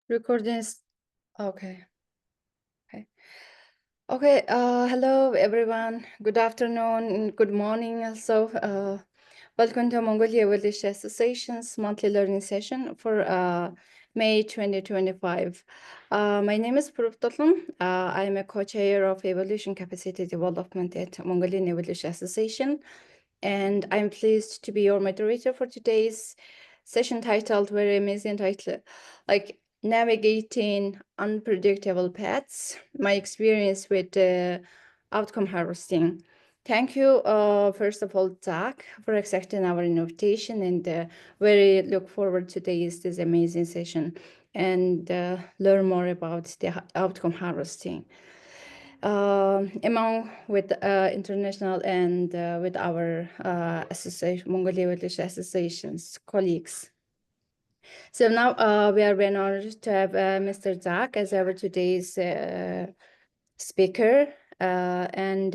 Recording is okay. Okay. Hello everyone. Good afternoon and good morning. Also, welcome to Mongolia Village Association's monthly learning session for May 2025. My name is Purv Totlum. I am a co-chair of Evolution Capacity Development at Mongolian Evolution Association, and I'm pleased to be your moderator for today's session titled, very amazing title, like Navigating Unpredictable Paths, my experience with outcome harvesting. Thank you, first of all, Zach, for accepting our invitation, and very look forward to this amazing session and learn more about the outcome harvesting. Among with international and with our association, Mongolia Village Association's colleagues. So now we are very honored to have Mr. Zach as our today's speaker, and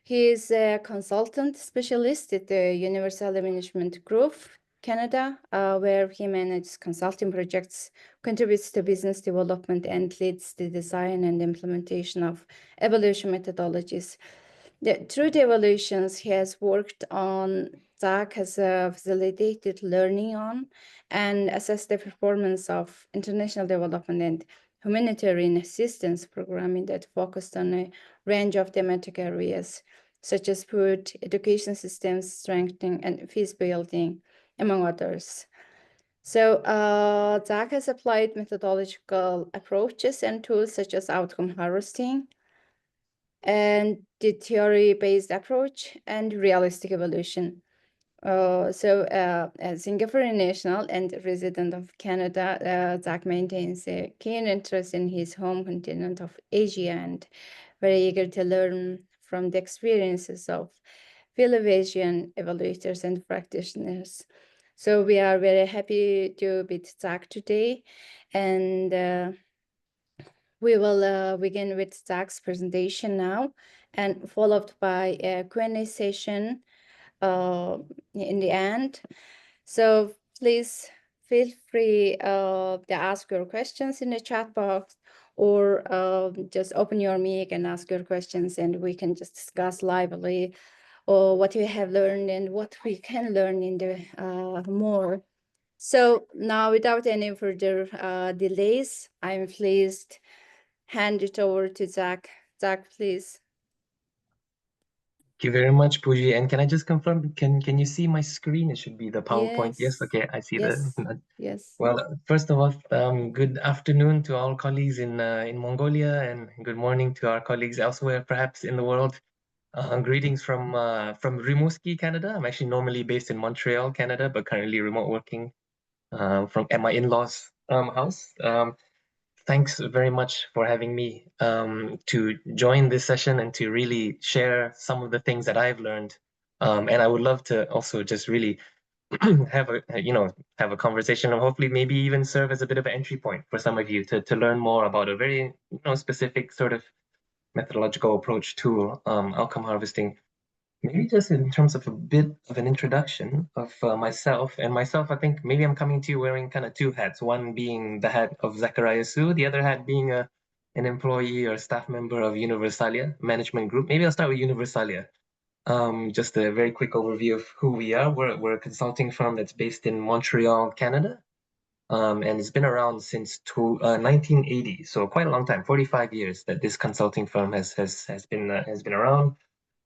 he is a consultant specialist at the Universal Management Group, Canada, where he manages consulting projects, contributes to business development, and leads the design and implementation of evaluation methodologies. Through the evaluations he has worked on, Zach has facilitated learning on and assessed the performance of international development and humanitarian assistance programming that focused on a range of thematic areas, such as food, education systems, strengthening, and peace building, among others. So Zach has applied methodological approaches and tools such as outcome harvesting and the theory-based approach and realistic evolution. As Singaporean national and resident of Canada, Zach maintains a keen interest in his home continent of Asia and very eager to learn from the experiences of fellow Asian evaluators and practitioners. So we are very happy to be with Zach today, and we will begin with Zach's presentation now, and followed by a Q&A session in the end. So please feel free to ask your questions in the chat box, or just open your mic and ask your questions, and we can just discuss lively or what we have learned and what we can learn in the more. So now, without any further delays, I'm pleased hand it over to Zach. Zach, please. Thank you very much, Pooji. And can I just confirm, can you see my screen? It should be the PowerPoint. Yes, okay, I see Yes. Well, first of all, good afternoon to all colleagues in Mongolia, and good morning to our colleagues elsewhere, perhaps in the world. Greetings from Rimouski, Canada. I'm actually normally based in Montreal, Canada, but currently remote working at my in-laws' house. Thanks very much for having me to join this session and to really share some of the things that I've learned. And I would love to also just really have a conversation, and hopefully maybe even serve as a bit of an entry point for some of you to learn more about a very specific sort of methodological approach to outcome harvesting. Maybe just in terms of a bit of an introduction of myself. And myself, I think maybe I'm coming to you wearing kind of two hats, one being the hat of Zachariah Su, the other hat being an employee or staff member of Universalia Management Group. Maybe I'll start with Universalia. Just a very quick overview of who we are. We're a consulting firm that's based in Montreal, Canada. And it's been around since 1980, so quite a long time, 45 years that this consulting firm has been around.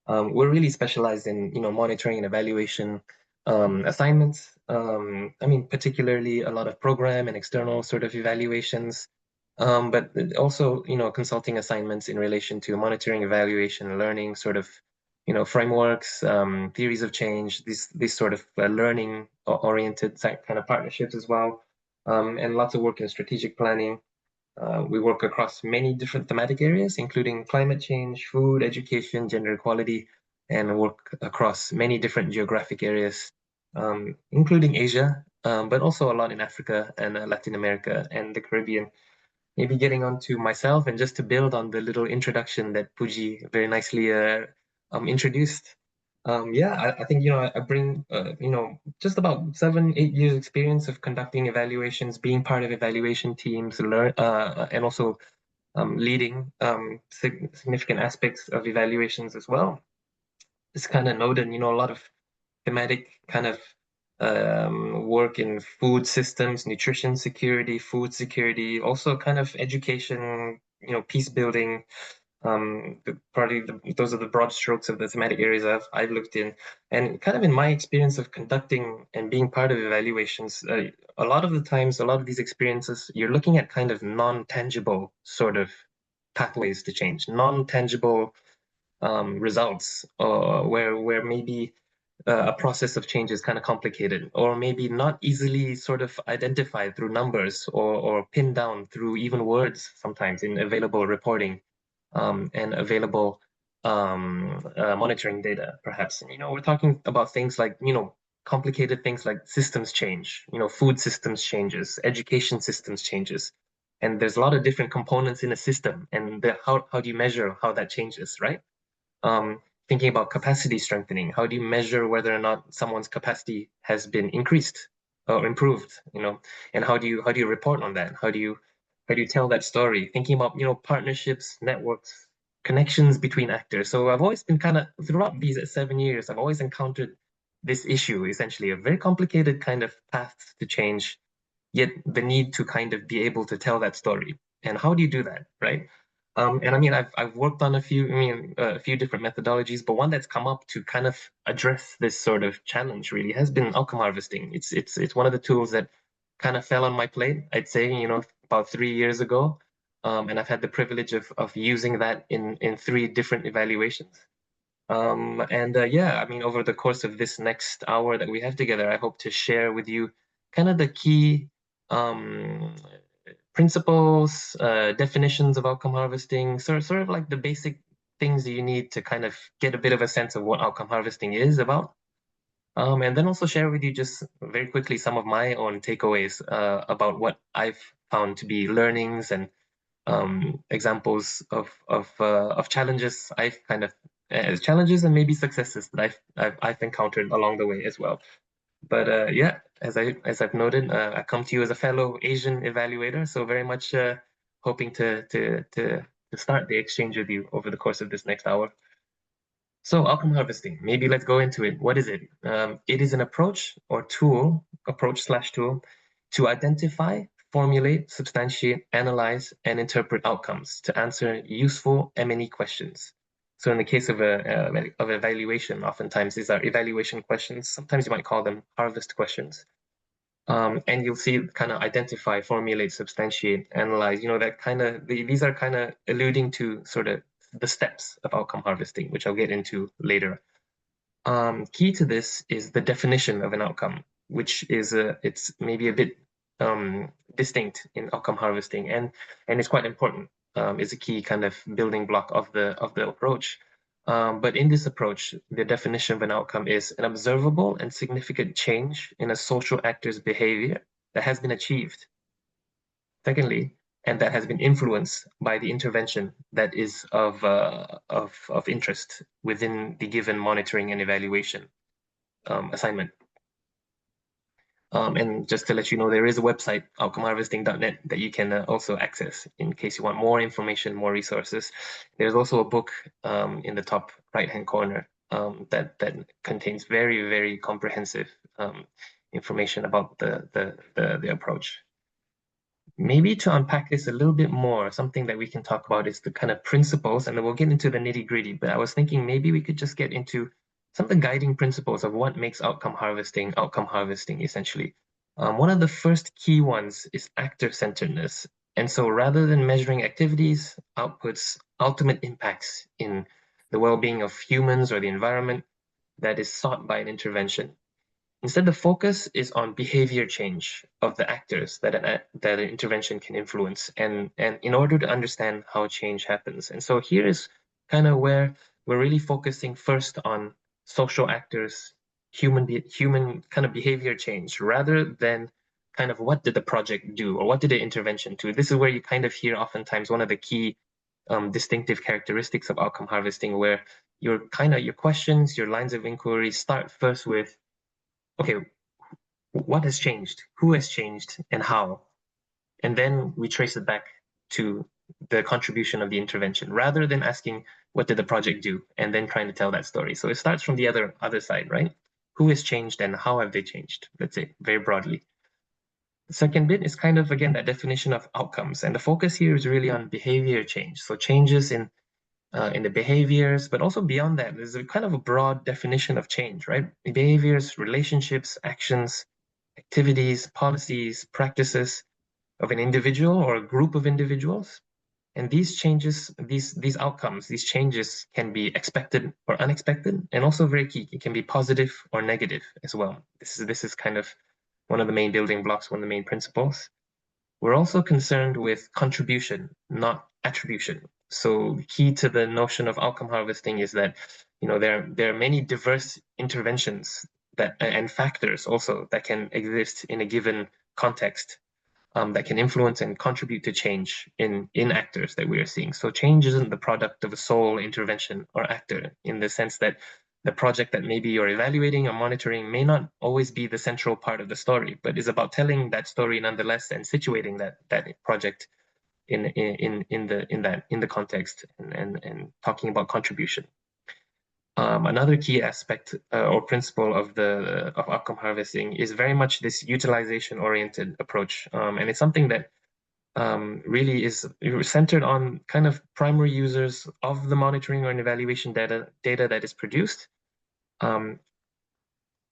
We're really specialized in monitoring and evaluation assignments. I mean, particularly a lot of program and external sort of evaluations, but also consulting assignments in relation to monitoring, evaluation, learning sort of frameworks, theories of change, these sort of learning oriented kind of partnerships as well, and lots of work in strategic planning. We work across many different thematic areas, including climate change, food, education, gender equality, and work across many different geographic areas, including Asia, but also a lot in Africa and Latin America and the Caribbean. Maybe getting on to myself, and just to build on the little introduction that Pooji very nicely introduced. Yeah, I think, I bring, just about 7, 8 years experience of conducting evaluations, being part of evaluation teams, and also leading significant aspects of evaluations as well. It's kind of noted, a lot of thematic kind of work in food systems, nutrition security, food security, also kind of education, peace building. Those are the broad strokes of the thematic areas I've looked in, and kind of in my experience of conducting and being part of evaluations, a lot of the times, a lot of these experiences, you're looking at kind of non-tangible sort of pathways to change, non-tangible results, where maybe a process of change is kind of complicated, or maybe not easily sort of identified through numbers or pinned down through even words sometimes in available reporting and available monitoring data, perhaps. And, we're talking about things like, complicated things like systems change, food systems changes, education systems changes. And there's a lot of different components in a system, and how do you measure how that changes, right? Thinking about capacity strengthening. How do you measure whether or not someone's capacity has been increased or improved? And how do you report on that? How do you tell that story? Thinking about partnerships, networks, connections between actors. So I've always been kind of throughout these 7 years, I've always encountered this issue, essentially a very complicated kind of path to change, yet the need to kind of be able to tell that story. And how do you do that, right? And I mean, I've worked on a few different methodologies, but one that's come up to kind of address this sort of challenge really has been outcome harvesting. It's one of the tools that kind of fell on my plate, I'd say, about 3 years ago. And I've had the privilege of using that in 3 different evaluations. And yeah, I mean, over the course of this next hour that we have together, I hope to share with you kind of the key um, principles, definitions of outcome harvesting, sort of like the basic things that you need to kind of get a bit of a sense of what outcome harvesting is about. And then also share with you just very quickly some of my own takeaways about what I've found to be learnings and examples of challenges I've kind of challenges and maybe successes that I've encountered along the way as well. But yeah, as I've noted, I come to you as a fellow Asian evaluator, so very much hoping to start the exchange with you over the course of this next hour. So outcome harvesting, maybe let's go into it. What is it? It is an approach/tool to identify, formulate, substantiate, analyze, and interpret outcomes to answer useful M&E questions. So in the case of evaluation, oftentimes these are evaluation questions. Sometimes you might call them harvest questions. And you'll see kind of identify, formulate, substantiate, analyze, these are kind of alluding to sort of the steps of outcome harvesting, which I'll get into later. Key to this is the definition of an outcome, which is it's maybe a bit distinct in outcome harvesting, and it's quite important. It's a key kind of building block of the approach. But in this approach, the definition of an outcome is an observable and significant change in a social actor's behavior that has been achieved. Secondly, and that has been influenced by the intervention that is of interest within the given monitoring and evaluation assignment. And just to let you know, there is a website, outcomeharvesting.net, that you can also access in case you want more information, more resources. There's also a book in the top right-hand corner that contains very, very comprehensive information about the approach. Maybe to unpack this a little bit more, something that we can talk about is the kind of principles, and then we'll get into the nitty-gritty. But I was thinking maybe we could just get into some of the guiding principles of what makes outcome harvesting, essentially. One of the first key ones is actor-centeredness. And so rather than measuring activities, outputs, ultimate impacts in the well-being of humans or the environment that is sought by an intervention, instead, the focus is on behavior change of the actors that an intervention can influence, and in order to understand how change happens. And so here is kind of where we're really focusing first on social actors, human kind of behavior change, rather than kind of what did the project do or what did the intervention do. This is where you kind of hear oftentimes one of the key distinctive characteristics of outcome harvesting, where your questions, your lines of inquiry start first with, okay, what has changed? Who has changed and how? And then we trace it back to the contribution of the intervention, rather than asking, what did the project do? And then trying to tell that story. So it starts from the other side, right? Who has changed and how have they changed? Let's say very broadly. The second bit is kind of, again, that definition of outcomes. And the focus here is really on behavior change. So changes in the behaviors, but also beyond that, there's a kind of a broad definition of change, right? Behaviors, relationships, actions, activities, policies, practices of an individual or a group of individuals. And these changes, these outcomes, these changes can be expected or unexpected, and also very key. It can be positive or negative as well. This is kind of one of the main building blocks, one of the main principles. We're also concerned with contribution, not attribution. So key to the notion of outcome harvesting is that, there are many diverse interventions that and factors also that can exist in a given context, that can influence and contribute to change in actors that we are seeing. So change isn't the product of a sole intervention or actor, in the sense that the project that maybe you're evaluating or monitoring may not always be the central part of the story, but is about telling that story nonetheless and situating that project in the context, and talking about contribution. Another key aspect or principle of outcome harvesting is very much this utilization-oriented approach, and it's something that really is centered on kind of primary users of the monitoring or evaluation data that is produced, and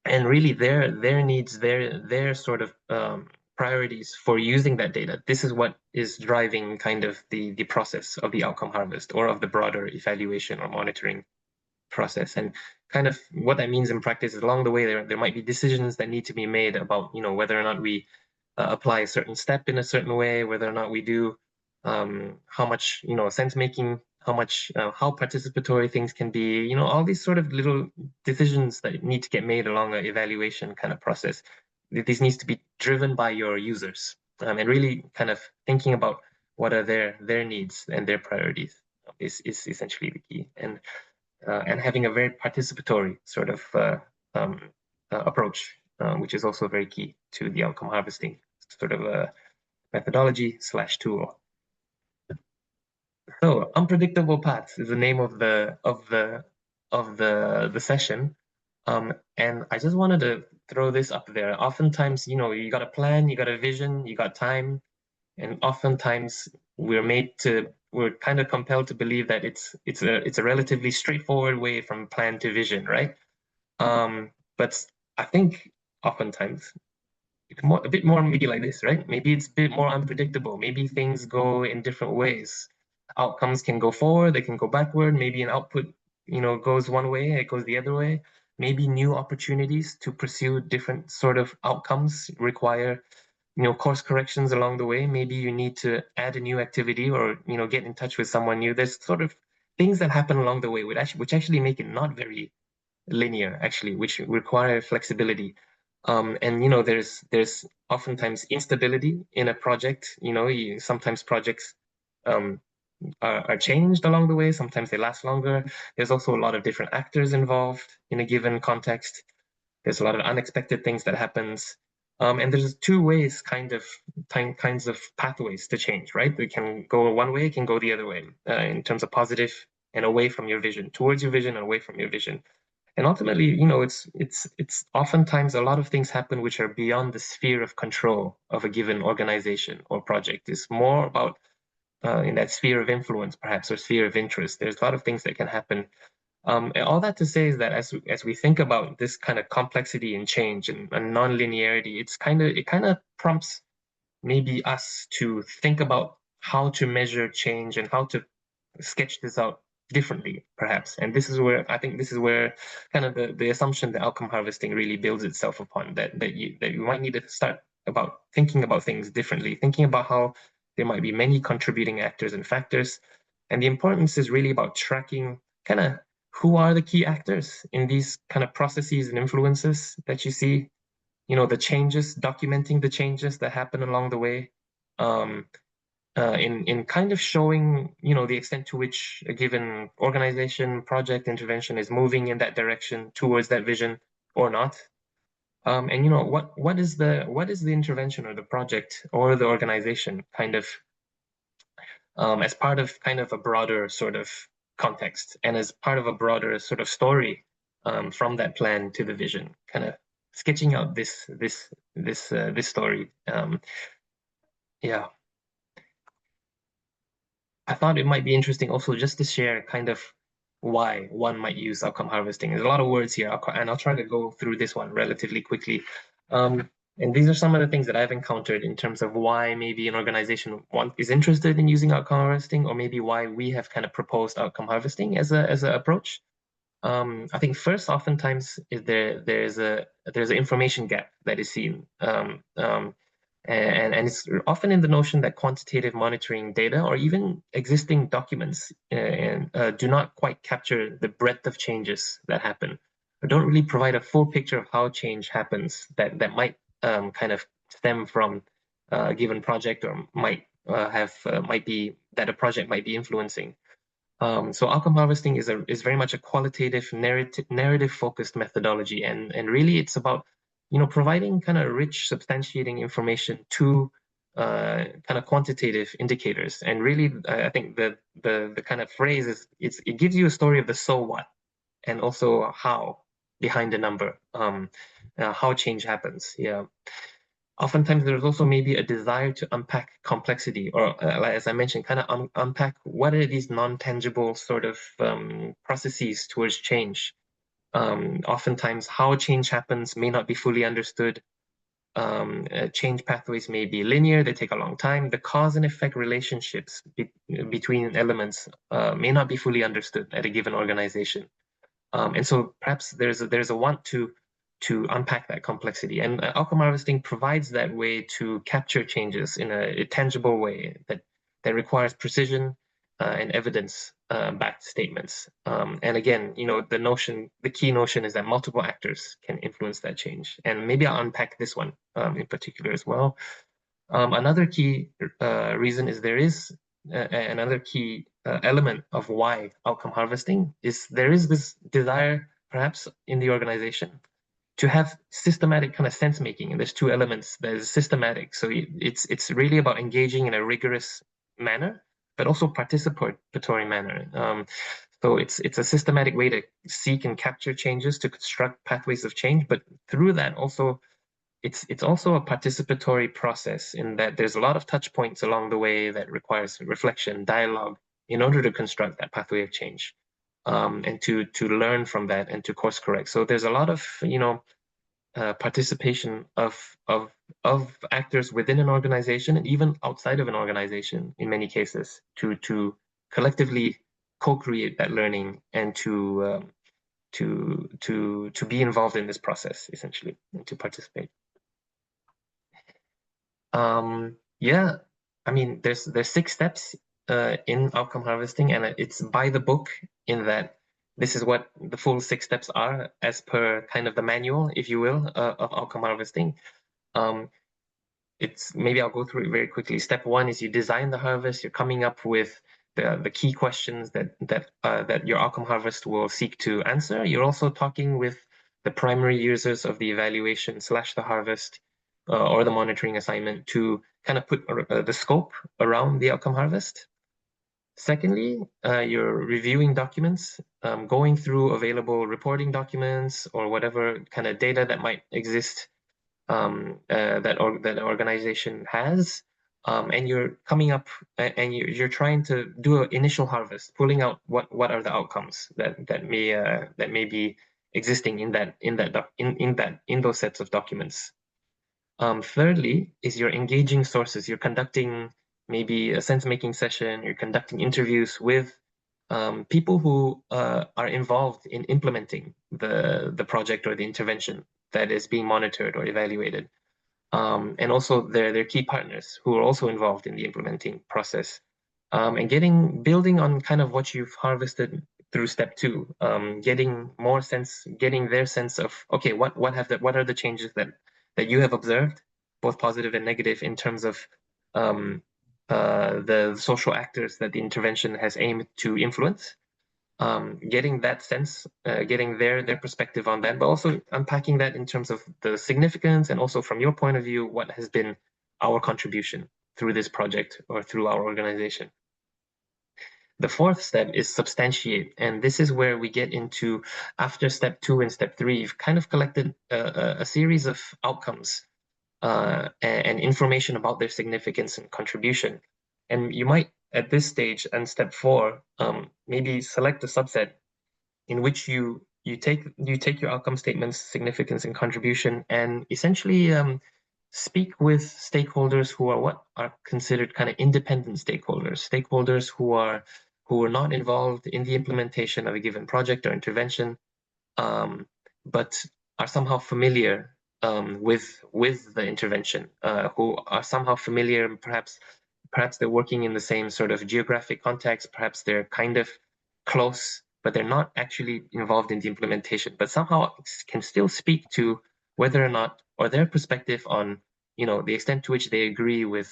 really their needs, their sort of priorities for using that data. This is what is driving kind of the process of the outcome harvest or of the broader evaluation or monitoring process. And kind of what that means in practice is, along the way there might be decisions that need to be made about whether or not we apply a certain step in a certain way, whether or not we do how much sense making, how much how participatory things can be, all these sort of little decisions that need to get made along an evaluation kind of process. This needs to be driven by your users, and really kind of thinking about what are their needs and their priorities is essentially the key. And having a very participatory sort of approach, which is also very key to the outcome harvesting sort of a methodology / tool. So unpredictable paths is the name of the session, and I just wanted to throw this up there. Oftentimes, you got a plan, you got a vision, you got time, and oftentimes we're kind of compelled to believe that it's a relatively straightforward way from plan to vision, right? But I think oftentimes it's a bit more maybe like this, right? Maybe it's a bit more unpredictable. Maybe things go in different ways. Outcomes can go forward, they can go backward. Maybe an output, goes one way, it goes the other way. Maybe new opportunities to pursue different sort of outcomes require course corrections along the way. Maybe you need to add a new activity, or get in touch with someone new. There's sort of things that happen along the way which actually make it not very linear, actually, which require flexibility. And there's oftentimes instability in a project. Sometimes projects are changed along the way. Sometimes they last longer. There's also a lot of different actors involved in a given context. There's a lot of unexpected things that happens. And there's two ways, kinds of pathways to change, right? They can go one way, it can go the other way, in terms of positive and away from your vision, towards your vision and away from your vision. And ultimately, it's oftentimes a lot of things happen which are beyond the sphere of control of a given organization or project. It's more about in that sphere of influence, perhaps, or sphere of interest. There's a lot of things that can happen. And all that to say is that as we think about this kind of complexity and change and non-linearity, it kind of prompts maybe us to think about how to measure change and how to sketch this out differently, perhaps. And this is where kind of the assumption that outcome harvesting really builds itself upon, that you might need to start about thinking about things differently, thinking about how there might be many contributing actors and factors. And the importance is really about tracking kind of who are the key actors in these kind of processes and influences that you see, the changes, documenting the changes that happen along the way. in kind of showing, the extent to which a given organization, project, intervention is moving in that direction towards that vision or not. And what is the intervention or the project or the organization kind of as part of kind of a broader sort of context and as part of a broader sort of story from that plan to the vision, kind of sketching out this story. Yeah. I thought it might be interesting also just to share kind of why one might use outcome harvesting. There's a lot of words here, and I'll try to go through this one relatively quickly. And these are some of the things that I've encountered in terms of why maybe an organization is interested in using outcome harvesting, or maybe why we have kind of proposed outcome harvesting as a approach. I think first, oftentimes, there's an information gap that is seen. And it's often in the notion that quantitative monitoring data or even existing documents do not quite capture the breadth of changes that happen, or don't really provide a full picture of how change happens that might kind of stem from a given project, or might be that a project might be influencing. So outcome harvesting is very much a qualitative narrative focused methodology, and really it's about providing kind of rich substantiating information to kind of quantitative indicators. And really I think the kind of phrase is it gives you a story of the so what and also how behind the number, how change happens. Yeah. Oftentimes there's also maybe a desire to unpack complexity, or like, as I mentioned, kind of unpack what are these non-tangible sort of processes towards change. Oftentimes how change happens may not be fully understood. Change pathways may be linear, they take a long time. The cause and effect relationships between elements may not be fully understood at a given organization. And so perhaps there's a want to unpack that complexity, and outcome harvesting provides that way to capture changes in a tangible way that requires precision and evidence backed statements. And again, the key notion is that multiple actors can influence that change. And maybe I'll unpack this one in particular as well. Another key reason is there is another key element of why outcome harvesting is there is this desire, perhaps in the organization, to have systematic kind of sense making. And there's two elements. There's systematic, so it's really about engaging in a rigorous manner, but also participatory manner. So it's a systematic way to seek and capture changes, to construct pathways of change, but through that also it's also a participatory process in that there's a lot of touch points along the way that requires reflection, dialogue, in order to construct that pathway of change, and to learn from that and to course correct. So there's a lot of participation of actors within an organization and even outside of an organization in many cases to collectively co-create that learning and to be involved in this process essentially and to participate. Yeah, I mean, there's 6 steps in outcome harvesting, and it's by the book in that this is what the full 6 steps are as per kind of the manual, if you will, of outcome harvesting. Maybe I'll go through it very quickly. Step 1 is you design the harvest. You're coming up with the key questions that your outcome harvest will seek to answer. You're also talking with the primary users of the evaluation / the harvest or the monitoring assignment to kind of put the scope around the outcome harvest. Secondly, you're reviewing documents, going through available reporting documents or whatever kind of data that might exist that an organization has, and you're coming up and you're trying to do an initial harvest, pulling out what are the outcomes that may be existing in those sets of documents. Thirdly, is you're engaging sources. You're conducting maybe a sense-making session. You're conducting interviews with people who are involved in implementing the project or the intervention that is being monitored or evaluated. And also their key partners who are also involved in the implementing process. And building on kind of what you've harvested through step 2, getting their sense of, okay, what are the changes that you have observed, both positive and negative, in terms of the social actors that the intervention has aimed to influence, getting that sense, getting their perspective on that, but also unpacking that in terms of the significance and also from your point of view, what has been our contribution through this project or through our organization. The fourth step is substantiate, and this is where we get into, after step 2 and step 3, you've kind of collected a series of outcomes and information about their significance and contribution. And you might, at this stage and step 4, maybe select a subset in which you take your outcome statements, significance and contribution, and essentially speak with stakeholders who are what are considered kind of independent stakeholders who are not involved in the implementation of a given project or intervention, but are somehow familiar with the intervention, who are somehow familiar, perhaps they're working in the same sort of geographic context, perhaps they're kind of close, but they're not actually involved in the implementation, but somehow can still speak to whether or not, or their perspective on, the extent to which they agree with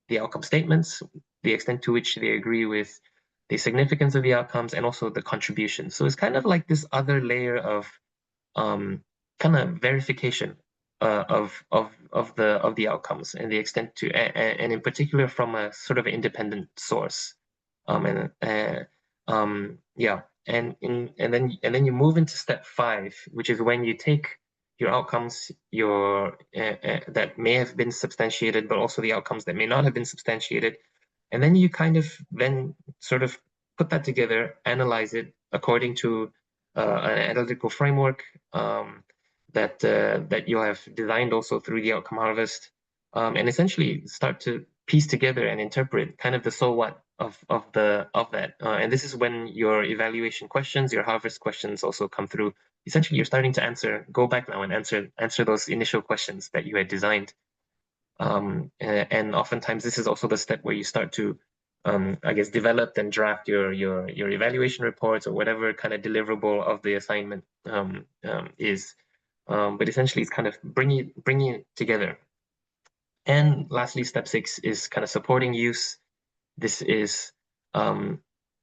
the outcome statements, the extent to which they agree with the significance of the outcomes, and also the contribution. So it's kind of like this other layer of kind of verification of the outcomes and the extent to, and in particular from a sort of independent source. Yeah, and then you move into step 5, which is when you take your outcomes, that may have been substantiated, but also the outcomes that may not have been substantiated, and then you kind of then sort of put that together, analyze it according to an analytical framework that you have designed also through the outcome harvest, and essentially start to piece together and interpret kind of the so what of that. And this is when your evaluation questions, your harvest questions also come through. Essentially, you're starting to go back now and answer those initial questions that you had designed. And oftentimes this is also the step where you start to, I guess, develop and draft your evaluation reports or whatever kind of deliverable of the assignment is. But essentially, it's kind of bringing it together. And lastly, step 6 is kind of supporting use. This is,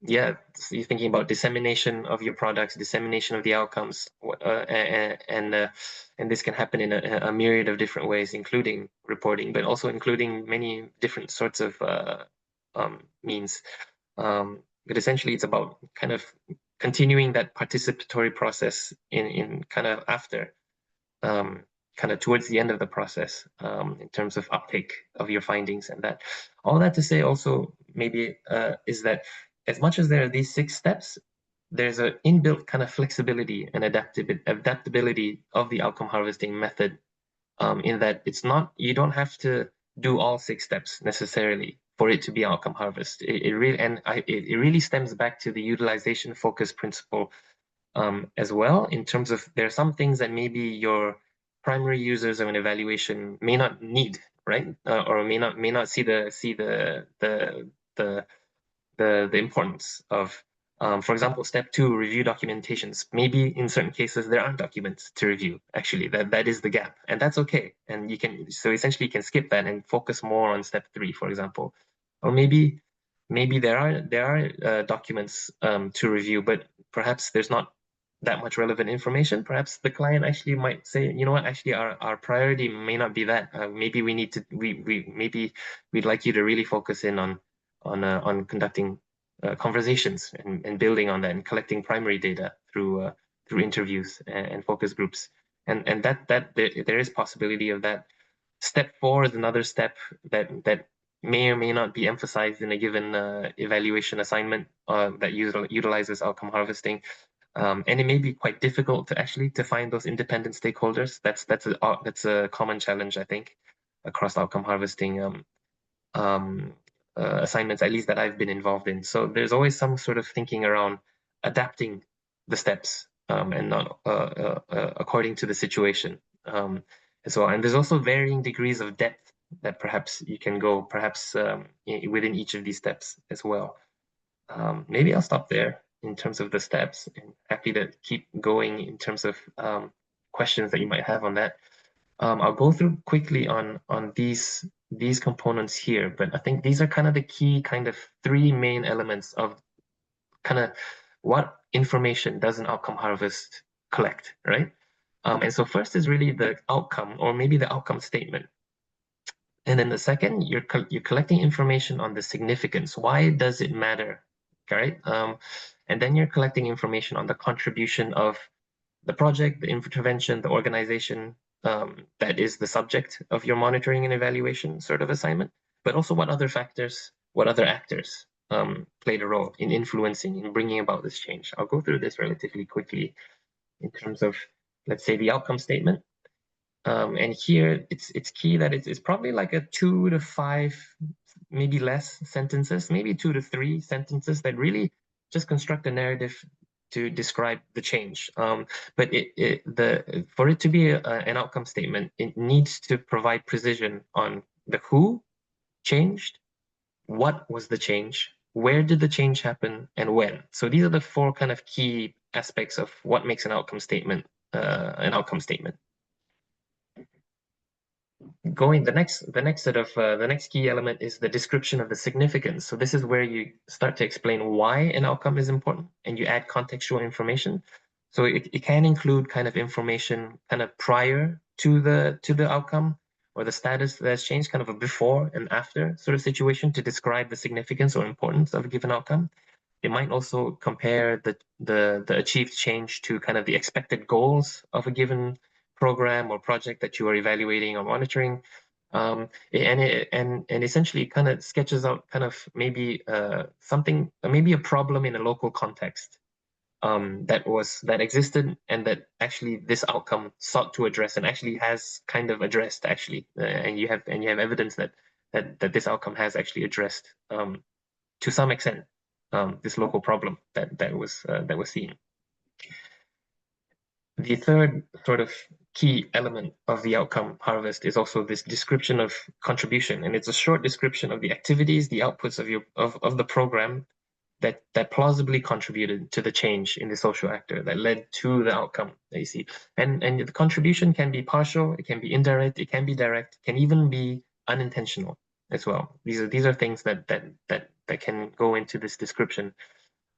yeah, so you're thinking about dissemination of your products, dissemination of the outcomes, and this can happen in a myriad of different ways, including reporting, but also including many different sorts of means. But essentially, it's about kind of continuing that participatory process in kind of after, kind of towards the end of the process, in terms of uptake of your findings. And that, all that to say also maybe is that as much as there are these 6 steps, there's an inbuilt kind of flexibility and adaptability of the outcome harvesting method, in that it's not, you don't have to do all 6 steps necessarily for it to be outcome harvest. It really stems back to the utilization focus principle, as well, in terms of there are some things that maybe your primary users of an evaluation may not need, right? Or may not see the importance of. For example, step 2, review documentations. Maybe in certain cases there aren't documents to review. Actually, that is the gap, and that's okay. And so essentially you can skip that and focus more on step 3, for example. Or maybe there are documents to review, but perhaps there's not that much relevant information. Perhaps the client actually might say, you know what, actually our priority may not be that. Maybe maybe we'd like you to really focus in on conducting conversations and building on that and collecting primary data through interviews and focus groups. And that there is possibility of that. Step 4 is another step that may or may not be emphasized in a given evaluation assignment that utilizes outcome harvesting. And it may be quite difficult to find those independent stakeholders. That's a common challenge, I think, across outcome harvesting assignments, at least that I've been involved in. So there's always some sort of thinking around adapting the steps, and not according to the situation. And there's also varying degrees of depth that perhaps you can go, perhaps within each of these steps as well. Maybe I'll stop there in terms of the steps, and happy to keep going in terms of questions that you might have on that. I'll go through quickly on these these components here, but I think these are kind of the key kind of three main elements of kind of what information does an outcome harvest collect, right? And so first is really the outcome, or maybe the outcome statement. And then the second, you're collecting information on the significance. Why does it matter, right? And then you're collecting information on the contribution of the project, the intervention, the organization that is the subject of your monitoring and evaluation sort of assignment, but also what other factors, what other actors played a role in influencing, in bringing about this change. I'll go through this relatively quickly in terms of, let's say, the outcome statement. And here it's key that it's probably like a 2 to 5, maybe less sentences, maybe 2 to 3 sentences that really just construct a narrative to describe the change. But for it to be an outcome statement, it needs to provide precision on the who changed, what was the change, where did the change happen, and when. So these are the 4 kind of key aspects of what makes an outcome statement an outcome statement. The next key element is the description of the significance. So this is where you start to explain why an outcome is important, and you add contextual information. So it can include kind of information kind of prior to the outcome or the status that's changed, kind of a before and after sort of situation to describe the significance or importance of a given outcome. It might also compare the achieved change to kind of the expected goals of a given program or project that you are evaluating or monitoring. And essentially kind of sketches out kind of maybe something, maybe a problem in a local context that existed and that actually this outcome sought to address and actually has kind of addressed actually, and you have evidence that this outcome has actually addressed to some extent this local problem that was seen. The third sort of key element of the outcome harvest is also this description of contribution, and it's a short description of the activities, the outputs of the program that plausibly contributed to the change in the social actor that led to the outcome that you see. And the contribution can be partial, it can be indirect, it can be direct, it can even be unintentional as well. These are things that can go into this description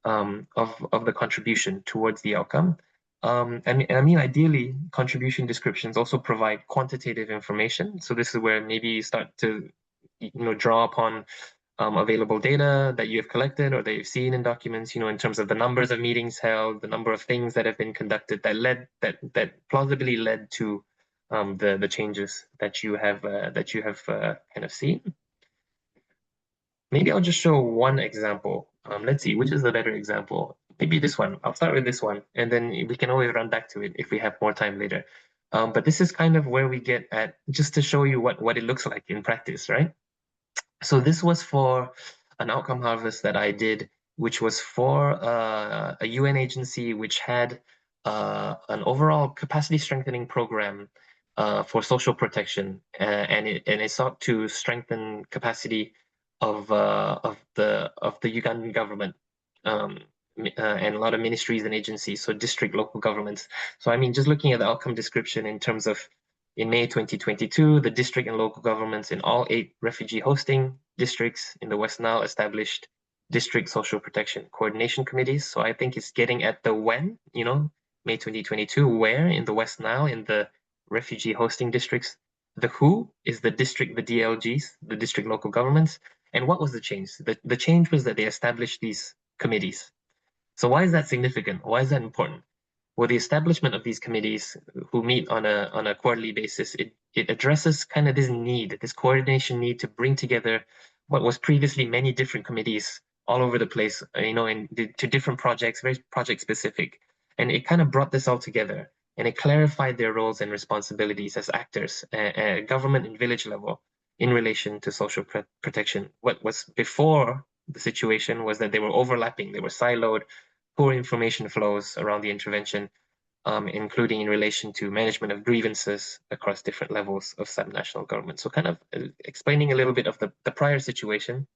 of the contribution towards the outcome. And I mean, ideally, contribution descriptions also provide quantitative information. So this is where maybe you start to, draw upon available data that you have collected or that you've seen in documents, in terms of the numbers of meetings held, the number of things that have been conducted that plausibly led to the changes that you have kind of seen. Maybe I'll just show one example. Let's see, which is the better example? Maybe this one. I'll start with this one, and then we can always run back to it if we have more time later. But this is kind of where we get at, just to show you what it looks like in practice, right? So this was for an outcome harvest that I did, which was for a UN agency which had an overall capacity strengthening program for social protection, and it sought to strengthen capacity of the Ugandan government and a lot of ministries and agencies, so district, local governments. So I mean, just looking at the outcome description in terms of in May 2022, the district and local governments in all 8 refugee hosting districts in the West Nile established district social protection coordination committees. So I think it's getting at the when, May 2022, where in the West Nile, in the refugee hosting districts. The who is the district, the DLGs, the district local governments. And what was the change? The change was that they established these committees. So why is that significant? Why is that important? Well, the establishment of these committees who meet on a quarterly basis, it addresses kind of this need, this coordination need to bring together what was previously many different committees all over the place, to different projects, very project specific. And it kind of brought this all together, and it clarified their roles and responsibilities as actors, government and village level, in relation to social protection. What was before the situation was that they were overlapping, they were siloed, poor information flows around the intervention, including in relation to management of grievances across different levels of subnational government. So kind of explaining a little bit of the prior situation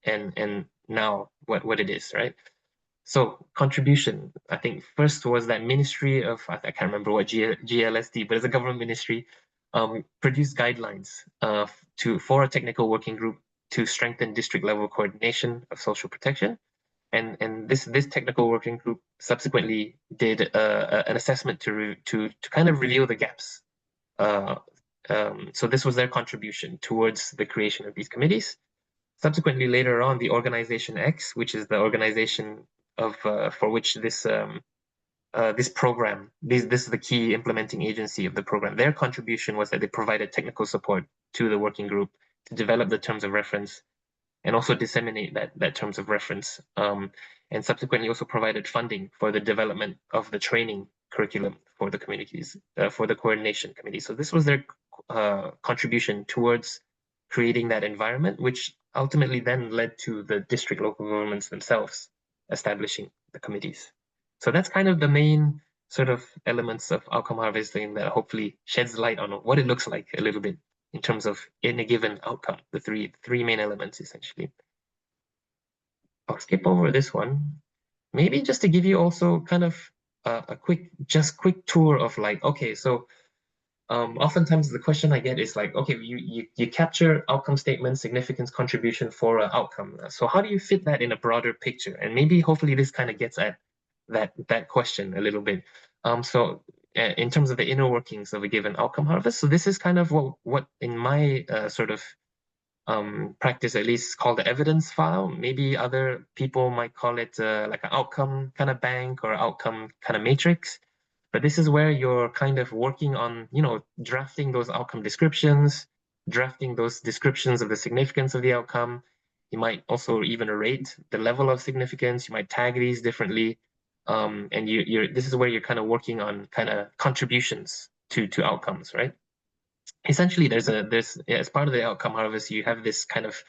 and now what it is, right? So contribution, I think first was that ministry of, I can't remember what GLSD, but it's a government ministry produced guidelines for a technical working group to strengthen district level coordination of social protection. And this technical working group subsequently did an assessment to kind of reveal the gaps. So this was their contribution towards the creation of these committees. Subsequently, later on, the Organization X, which is the organization of for which this program, this is the key implementing agency of the program. Their contribution was that they provided technical support to the working group to develop the terms of reference and also disseminate that terms of reference, and subsequently also provided funding for the development of the training curriculum for the communities, for the coordination committee. So this was their contribution towards creating that environment, which ultimately then led to the district local governments themselves establishing the committees. So that's kind of the main sort of elements of outcome harvesting that hopefully sheds light on what it looks like a little bit in terms of in a given outcome, the three main elements essentially. I'll skip over this one. Maybe just to give you also kind of a quick tour of like, okay, so oftentimes the question I get is like, okay, you capture outcome statement, significance, contribution for an outcome. So how do you fit that in a broader picture? And maybe hopefully this kind of gets at that question a little bit. So in terms of the inner workings of a given outcome harvest, so this is kind of what in my sort of practice at least called the evidence file. Maybe other people might call it like an outcome kind of bank or outcome kind of matrix. But this is where you're kind of working on, drafting those outcome descriptions, drafting those descriptions of the significance of the outcome. You might also even rate the level of significance. You might tag these differently. And this is where you're kind of working on kind of contributions to outcomes, right? Essentially there's as part of the outcome harvest, you have this kind of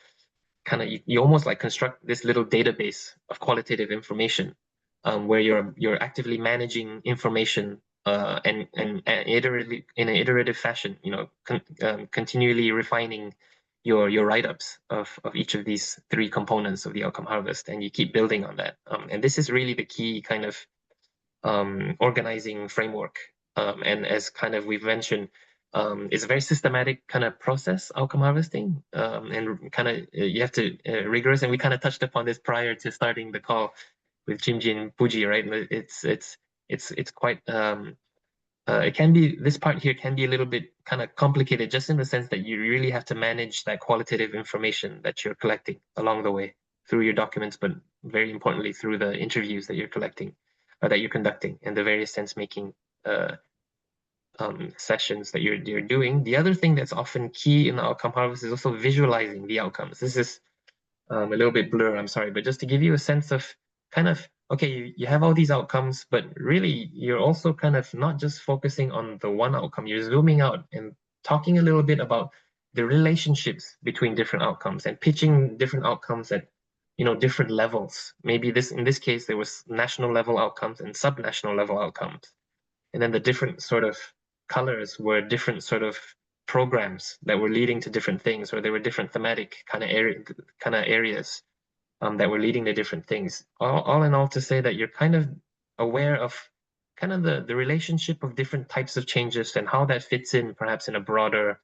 you almost like construct this little database of qualitative information, where you're actively managing information and iteratively in an iterative fashion, continually refining your write-ups of each of these three components of the outcome harvest, and you keep building on that. And this is really the key kind of organizing framework. And as kind of we've mentioned, it's a very systematic kind of process, outcome harvesting, and kind of you have to rigorous. And we kind of touched upon this prior to starting the call with Jimjin Puji, right? It's quite it can be, this part here can be a little bit kind of complicated, just in the sense that you really have to manage that qualitative information that you're collecting along the way through your documents, but very importantly through the interviews that you're collecting or that you're conducting and the various sense making sessions that you're doing. The other thing that's often key in the outcome harvest is also visualizing the outcomes. This is a little bit blur, I'm sorry, but just to give you a sense of kind of, okay, you have all these outcomes, but really you're also kind of not just focusing on the one outcome, you're zooming out and talking a little bit about the relationships between different outcomes and pitching different outcomes at different levels. Maybe in this case there was national level outcomes and subnational level outcomes, and then the different sort of colors were different sort of programs that were leading to different things, or there were different thematic kind of areas that were leading to different things. All in all, to say that you're kind of aware of kind of the relationship of different types of changes and how that fits in perhaps in a broader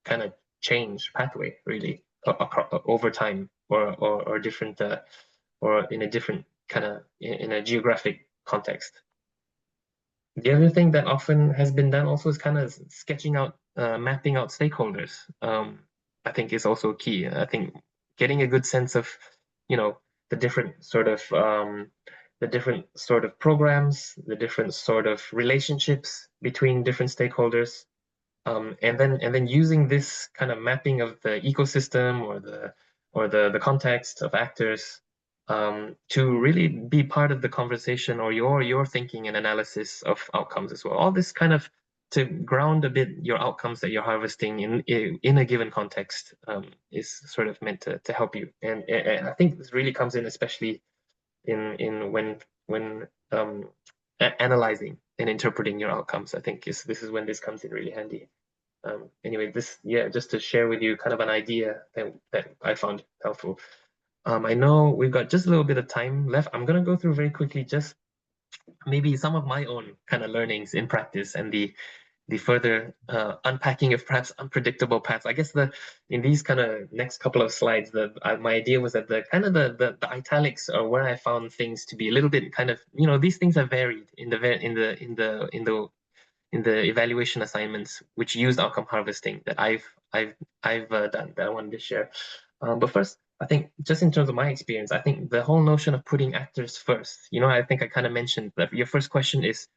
kind of change pathway, really, over time, or different or in a different kind of in a geographic context. The other thing that often has been done also is kind of sketching out, mapping out stakeholders. I think is also key. I think getting a good sense of, the different sort of programs, the different sort of relationships between different stakeholders, and then using this kind of mapping of the ecosystem or the context of actors, to really be part of the conversation or your thinking and analysis of outcomes as well. All this kind of to ground a bit your outcomes that you're harvesting in a given context, is sort of meant to help you. And I think this really comes in especially in when analyzing and interpreting your outcomes. I think this is when this comes in really handy. Anyway, just to share with you kind of an idea that I found helpful. I know we've got just a little bit of time left. I'm going to go through very quickly just maybe some of my own kind of learnings in practice and the the further unpacking of perhaps unpredictable paths. I guess in these kind of next couple of slides, my idea was that the italics are where I found things to be a little bit kind of, these things are varied in the evaluation assignments which used outcome harvesting that I've done that I wanted to share. But first, I think just in terms of my experience, I think the whole notion of putting actors first, I think I kind of mentioned that your first question is,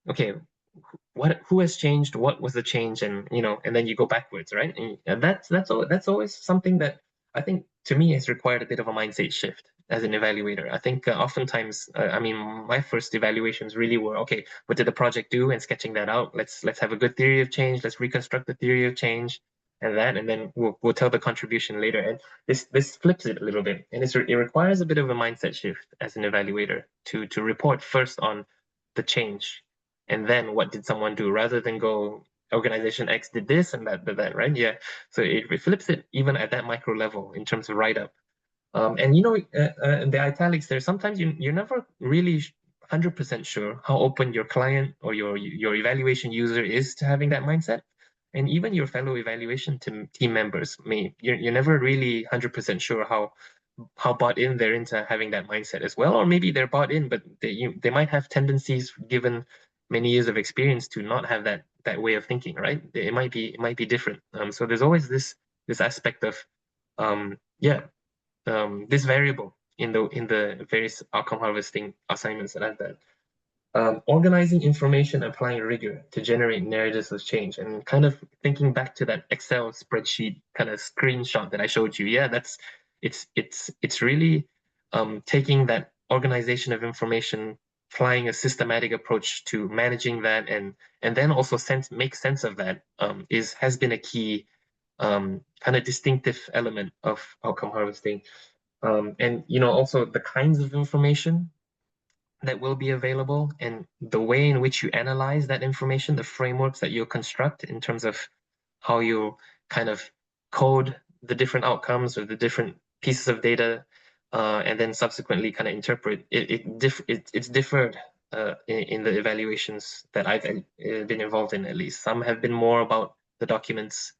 okay, who has changed, what was the change, and then you go backwards, right? And that's always something that I think to me has required a bit of a mindset shift as an evaluator. I think oftentimes, I mean, my first evaluations really were, okay, what did the project do, and sketching that out. Let's have a good theory of change. Let's reconstruct the theory of change, and then we'll tell the contribution later. And this flips it a little bit, and it requires a bit of a mindset shift as an evaluator to report first on the change, and then what did someone do, rather than go, organization X did this and that did that, right? Yeah. So it flips it even at that micro level in terms of write-up. And the italics there, sometimes you're never really 100% sure how open your client or your evaluation user is to having that mindset. And even your fellow evaluation team members you're never really 100% sure how bought in they're into having that mindset as well. Or maybe they're bought in, but they might have tendencies, given many years of experience, to not have that way of thinking, right? It might be different. So there's always this aspect of this variable in the various outcome harvesting assignments that I've done. Organizing information, applying rigor to generate narratives of change, and kind of thinking back to that Excel spreadsheet kind of screenshot that I showed you. Yeah, it's really taking that organization of information, applying a systematic approach to managing that, and then also make sense of that has been a key kind of distinctive element of outcome harvesting. And also the kinds of information that will be available, and the way in which you analyze that information, the frameworks that you'll construct in terms of how you kind of code the different outcomes or the different pieces of data, and then subsequently kind of interpret it. It's differed in the evaluations that I've been involved in. At least some have been more about the documents.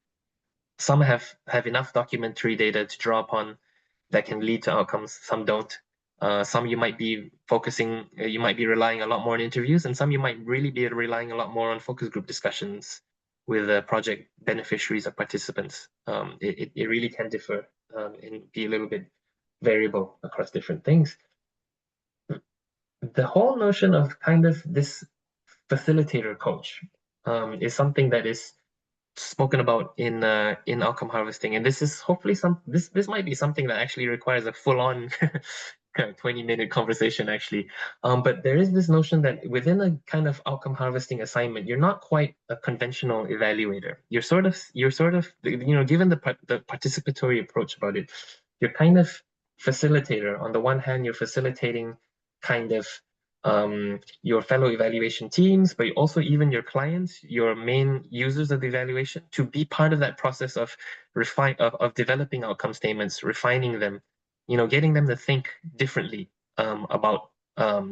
Some have enough documentary data to draw upon that can lead to outcomes. Some don't. Some you might be focusing, you might be relying a lot more on interviews, and some you might really be relying a lot more on focus group discussions with project beneficiaries or participants. It really can differ and be a little bit variable across different things. The whole notion of kind of this facilitator coach is something that is spoken about in outcome harvesting, and this is hopefully this might be something that actually requires a full-on kind of 20-minute conversation actually. But there is this notion that within a kind of outcome harvesting assignment, you're not quite a conventional evaluator. You're sort of given the participatory approach about it, you're kind of facilitator. On the one hand, you're facilitating kind of your fellow evaluation teams, but also even your clients, your main users of the evaluation, to be part of that process of developing outcome statements, refining them, getting them to think differently about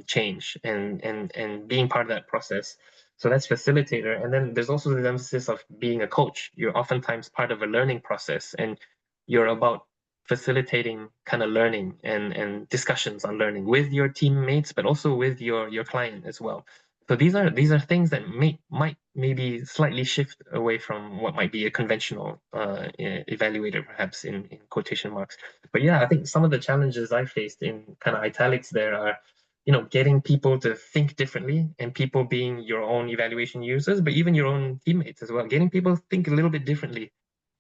change, and being part of that process. So that's facilitator. And then there's also the emphasis of being a coach. You're oftentimes part of a learning process, and you're about facilitating kind of learning and discussions on learning with your teammates, but also with your client as well. So these are things that might maybe slightly shift away from what might be a conventional evaluator, perhaps in quotation marks. But yeah, I think some of the challenges I faced in kind of italics there are, getting people to think differently, and people being your own evaluation users, but even your own teammates as well, getting people to think a little bit differently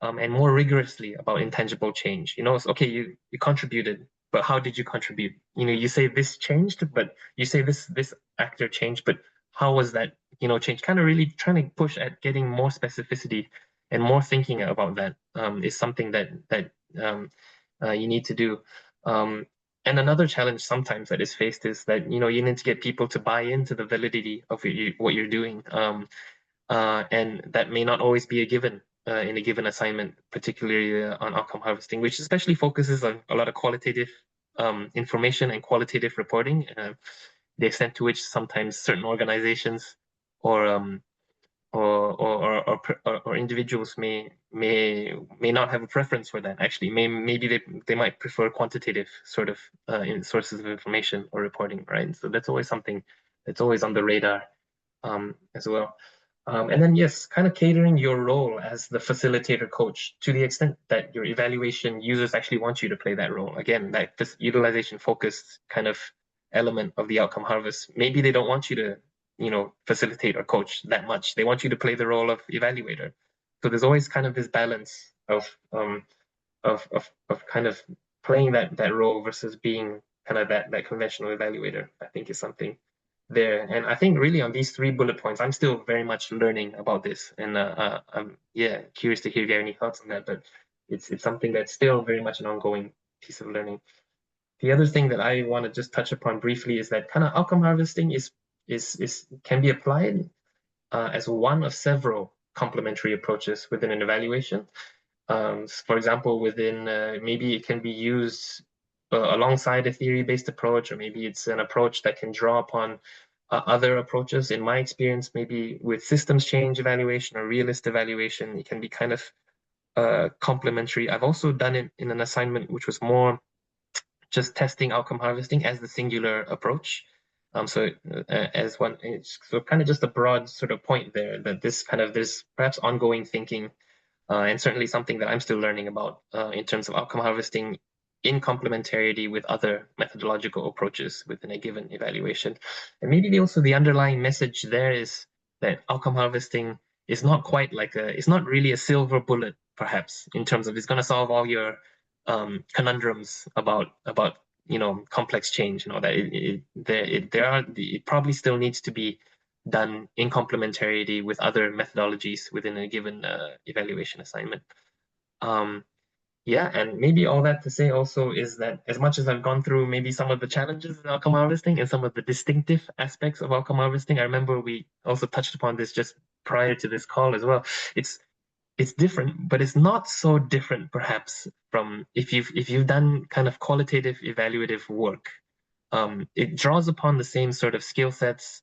and more rigorously about intangible change. It's okay, you contributed, but how did you contribute? You say this changed, but you say this actor changed, but how was that, change? Kind of really trying to push at getting more specificity and more thinking about that is something that you need to do. And another challenge sometimes that is faced is that you need to get people to buy into the validity of what you're doing, and that may not always be a given in a given assignment, particularly on outcome harvesting, which especially focuses on a lot of qualitative information and qualitative reporting. The extent to which sometimes certain organizations or or individuals may not have a preference for that. Actually, maybe they might prefer quantitative sort of in sources of information or reporting, right? So that's always something that's always on the radar as well. And then yes, kind of catering your role as the facilitator coach to the extent that your evaluation users actually want you to play that role. Again, that utilization focused kind of element of the outcome harvest. Maybe they don't want you to facilitate or coach that much. They want you to play the role of evaluator. So there's always kind of this balance of kind of playing that role versus being kind of that conventional evaluator. I think is something there. And I think really on these 3 bullet points, I'm still very much learning about this, and I'm curious to hear if you have any thoughts on that. But it's something that's still very much an ongoing piece of learning. The other thing that I want to just touch upon briefly is that kind of outcome harvesting can be applied as one of several complementary approaches within an evaluation. For example, within maybe it can be used alongside a theory-based approach, or maybe it's an approach that can draw upon other approaches. In my experience, maybe with systems change evaluation or realist evaluation, it can be kind of complementary. I've also done it in an assignment which was more just testing outcome harvesting as the singular approach. So kind of just a broad sort of point there that there's perhaps ongoing thinking and certainly something that I'm still learning about in terms of outcome harvesting in complementarity with other methodological approaches within a given evaluation. And maybe also the underlying message there is that outcome harvesting is not quite it's not really a silver bullet, perhaps, in terms of it's going to solve all your conundrums about complex change and all that. It probably still needs to be done in complementarity with other methodologies within a given evaluation assignment. Yeah, and maybe all that to say also is that as much as I've gone through maybe some of the challenges in outcome harvesting and some of the distinctive aspects of outcome harvesting, I remember we also touched upon this just prior to this call as well. It's different, but it's not so different perhaps from if you've done kind of qualitative evaluative work. It draws upon the same sort of skill sets,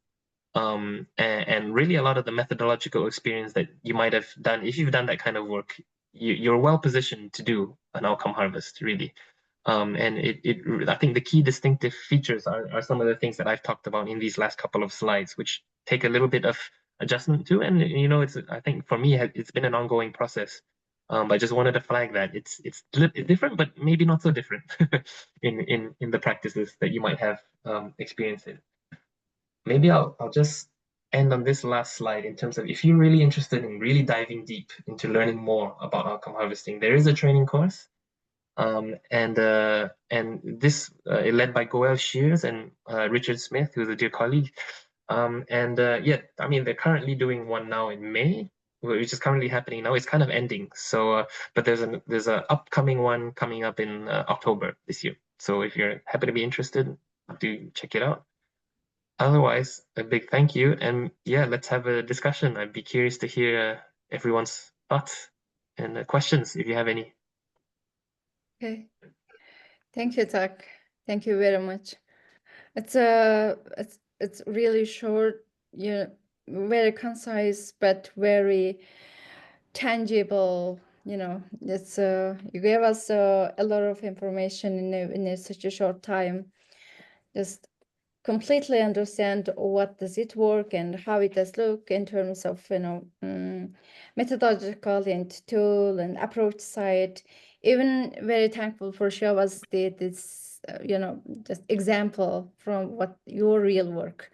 and really a lot of the methodological experience that you might have done if you've done that kind of work. You're well positioned to do an outcome harvest, really. And I think the key distinctive features are some of the things that I've talked about in these last couple of slides, which take a little bit of adjustment to. And I think for me it's been an ongoing process. But I just wanted to flag that it's different, but maybe not so different in the practices that you might have experienced in. Maybe I'll just end on this last slide in terms of if you're really interested in really diving deep into learning more about outcome harvesting, there is a training course. And this is led by Goel Shears and Richard Smith, who's a dear colleague. I mean, they're currently doing one now in May, which is currently happening now. It's kind of ending. So, but there's a upcoming one coming up in October this year. So if you're happy to be interested, do check it out. Otherwise, a big thank you. And yeah, let's have a discussion. I'd be curious to hear everyone's thoughts and questions if you have any. Okay. Thank you, Tak. Thank you very much. It's really short, very concise, but very tangible. It's you gave us a lot of information in such a short time. Just completely understand what does it work and how it does look in terms of methodological and tool and approach side. Even very thankful for show us this just example from what your real work.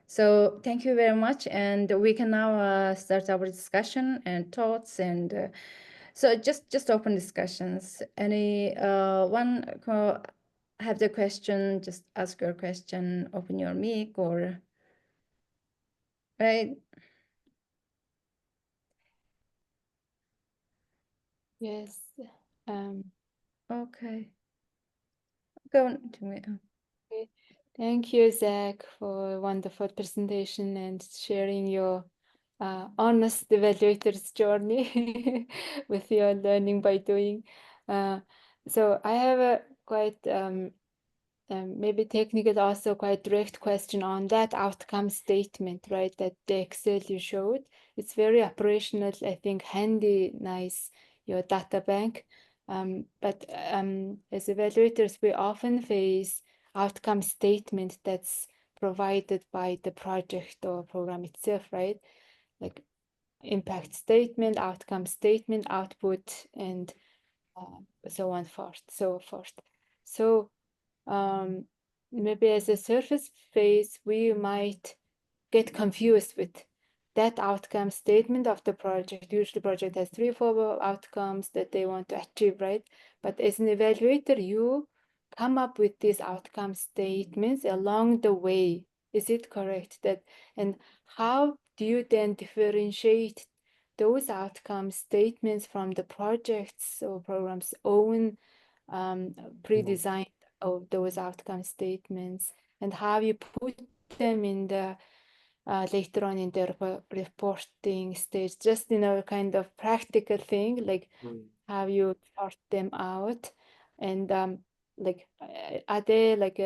So thank you very much, and we can now start our discussion and thoughts, and so just open discussions. Any one have the question, just ask your question, open your mic, or right. Yes. Okay, go on to me. Okay. Thank you, Zach, for a wonderful presentation and sharing your honest evaluator's journey with your learning by doing. So I have a quite maybe technical, also quite direct question on that outcome statement, right? That the Excel you showed, it's very operational, I think, handy, nice, your data bank. But as evaluators, we often face outcome statement that's provided by the project or program itself, right? Like impact statement, outcome statement, output, and so on forth, so forth. So maybe as a surface phase, we might get confused with that outcome statement of the project. Usually the project has 3 or 4 outcomes that they want to achieve, right? But as an evaluator, you come up with these outcome statements along the way. Is it correct? And how do you then differentiate those outcome statements from the project's or program's own pre-designed of those outcome statements, and how you put them in the later on in the reporting stage, just kind of practical thing, like how you sort them out, and like are there like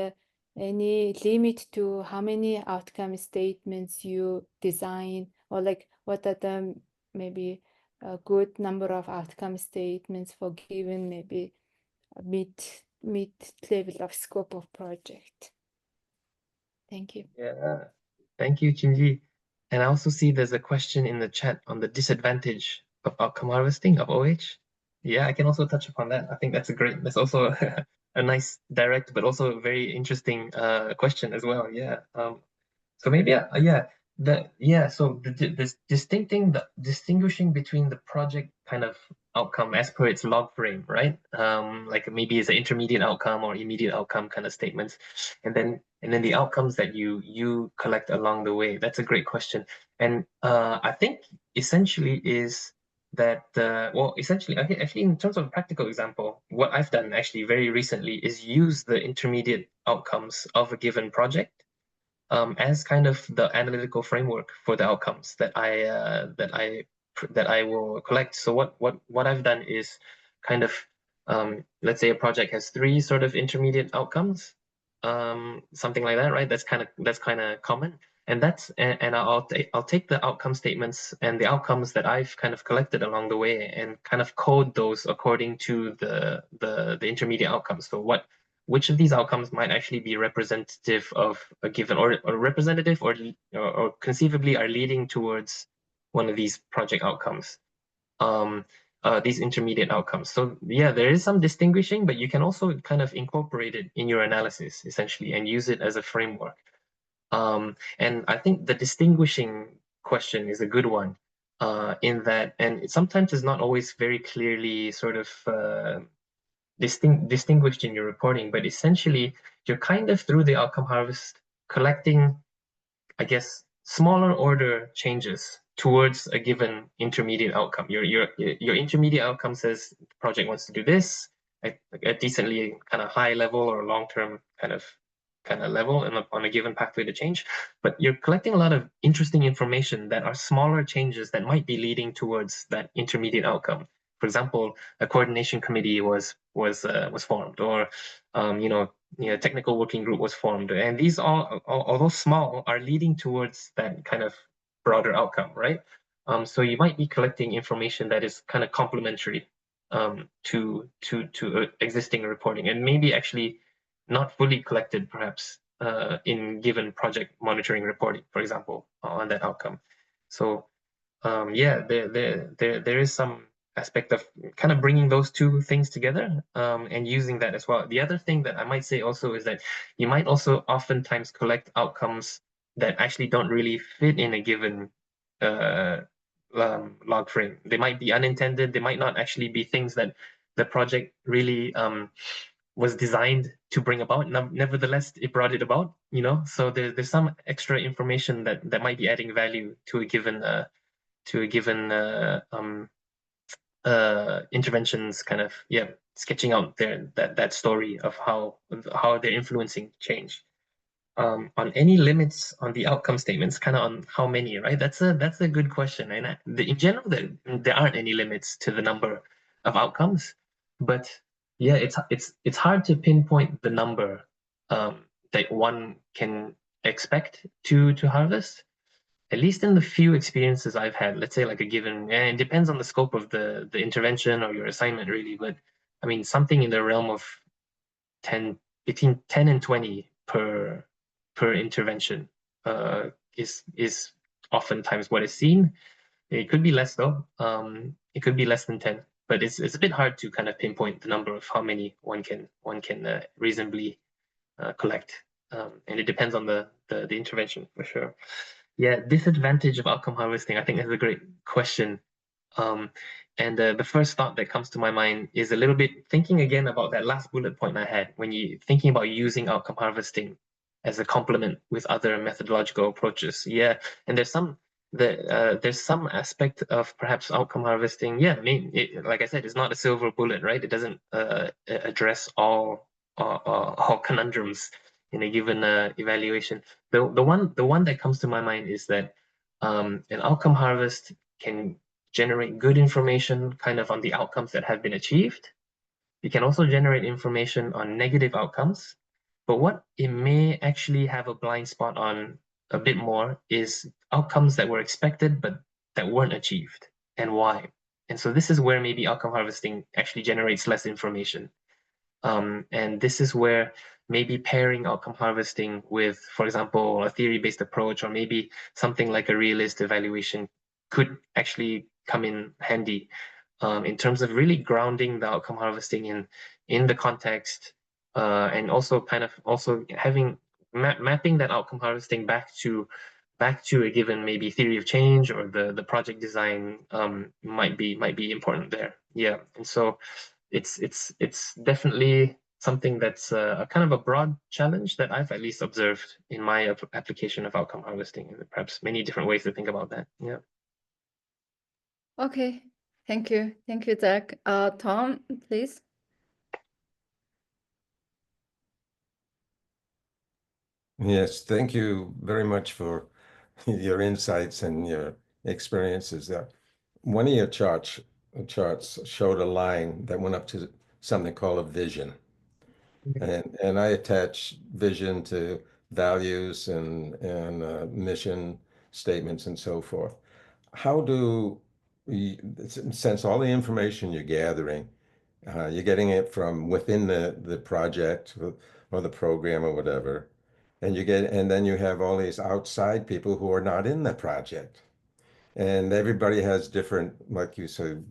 any limit to how many outcome statements you design, or like what are the maybe a good number of outcome statements for given maybe mid level of scope of project? Thank you. Yeah, thank you, Chinji. And I also see there's a question in the chat on the disadvantage of outcome harvesting of OH. Yeah, I can also touch upon that. I think that's that's also a nice direct, but also very interesting question as well. Yeah. So maybe so the distinguishing between the project kind of outcome as per its log frame, right? Like maybe it's an intermediate outcome or immediate outcome kind of statements, and then the outcomes that you collect along the way. That's a great question, and I think essentially is that essentially actually in terms of a practical example, what I've done actually very recently is use the intermediate outcomes of a given project as kind of the analytical framework for the outcomes that I will collect. So what I've done is kind of let's say a project has 3 sort of intermediate outcomes, something like that, right? That's kind of common. And I'll take the outcome statements and the outcomes that I've kind of collected along the way and kind of code those according to the intermediate outcomes. So which of these outcomes might actually be representative of a given or representative or conceivably are leading towards one of these project outcomes, these intermediate outcomes. So yeah, there is some distinguishing, but you can also kind of incorporate it in your analysis essentially and use it as a framework. And I think the distinguishing question is a good one in that, and it sometimes is not always very clearly sort of distinguished in your reporting, but essentially you're kind of through the outcome harvest collecting, I guess, smaller order changes towards a given intermediate outcome. Your intermediate outcome says the project wants to do this at a decently kind of high level or long-term kind of level on a given pathway to change, but you're collecting a lot of interesting information that are smaller changes that might be leading towards that intermediate outcome. For example, a coordination committee was formed, or technical working group was formed, and these although small, are leading towards that kind of broader outcome, right? So you might be collecting information that is kind of complementary to existing reporting, and maybe actually not fully collected, perhaps in given project monitoring reporting, for example, on that outcome. So there is some aspect of kind of bringing those two things together and using that as well. The other thing that I might say also is that you might also oftentimes collect outcomes that actually don't really fit in a given log frame. They might be unintended. They might not actually be things that the project really was designed to bring about. Nevertheless, it brought it about, so there's some extra information that might be adding value to a given interventions, kind of sketching out that story of how they're influencing change. On any limits on the outcome statements, kind of on how many, right? That's a good question. And in general, there aren't any limits to the number of outcomes, but yeah, it's hard to pinpoint the number that one can expect to harvest. At least in the few experiences I've had, let's say like a given, and it depends on the scope of the intervention or your assignment really, but I mean something in the realm of 10, between 10 and 20 per intervention is oftentimes what is seen. It could be less though. It could be less than 10, but it's a bit hard to kind of pinpoint the number of how many one can reasonably collect. And it depends on the intervention for sure. Yeah, disadvantage of outcome harvesting, I think that's a great question. And the first thought that comes to my mind is a little bit thinking again about that last bullet point I had when you thinking about using outcome harvesting as a complement with other methodological approaches. Yeah, and there's some aspect of perhaps outcome harvesting. Yeah, I mean, like I said, it's not a silver bullet, right? It doesn't address all conundrums in a given evaluation. The one that comes to my mind is that an outcome harvest can generate good information kind of on the outcomes that have been achieved. It can also generate information on negative outcomes. But what it may actually have a blind spot on a bit more is outcomes that were expected but that weren't achieved, and why. And so this is where maybe outcome harvesting actually generates less information. And this is where maybe pairing outcome harvesting with, for example, a theory-based approach, or maybe something like a realist evaluation could actually come in handy in terms of really grounding the outcome harvesting in the context, and also kind of also having mapping that outcome harvesting back to a given maybe theory of change or the project design might be important there. Yeah, and so it's definitely something that's a kind of a broad challenge that I've at least observed in my application of outcome harvesting, and perhaps many different ways to think about that. Yeah. Okay, thank you, Zach. Tom, please. Yes, thank you very much for your insights and your experiences there. One of your charts showed a line that went up to something called a vision. And I attach vision to values and mission statements and so forth. How do you, since all the information you're gathering, you're getting it from within the project or the program or whatever, and then you have all these outside people who are not in the project, and everybody has different, like you said,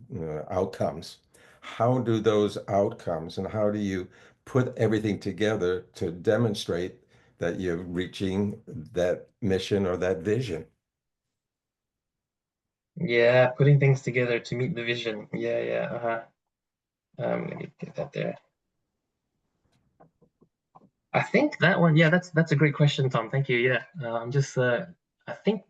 outcomes. How do those outcomes and how do you put everything together to demonstrate that you're reaching that mission or that vision? Yeah, putting things together to meet the vision. Yeah. Let me get that there. I think that one, yeah, that's a great question, Tom. Thank you. Yeah, I'm just, I think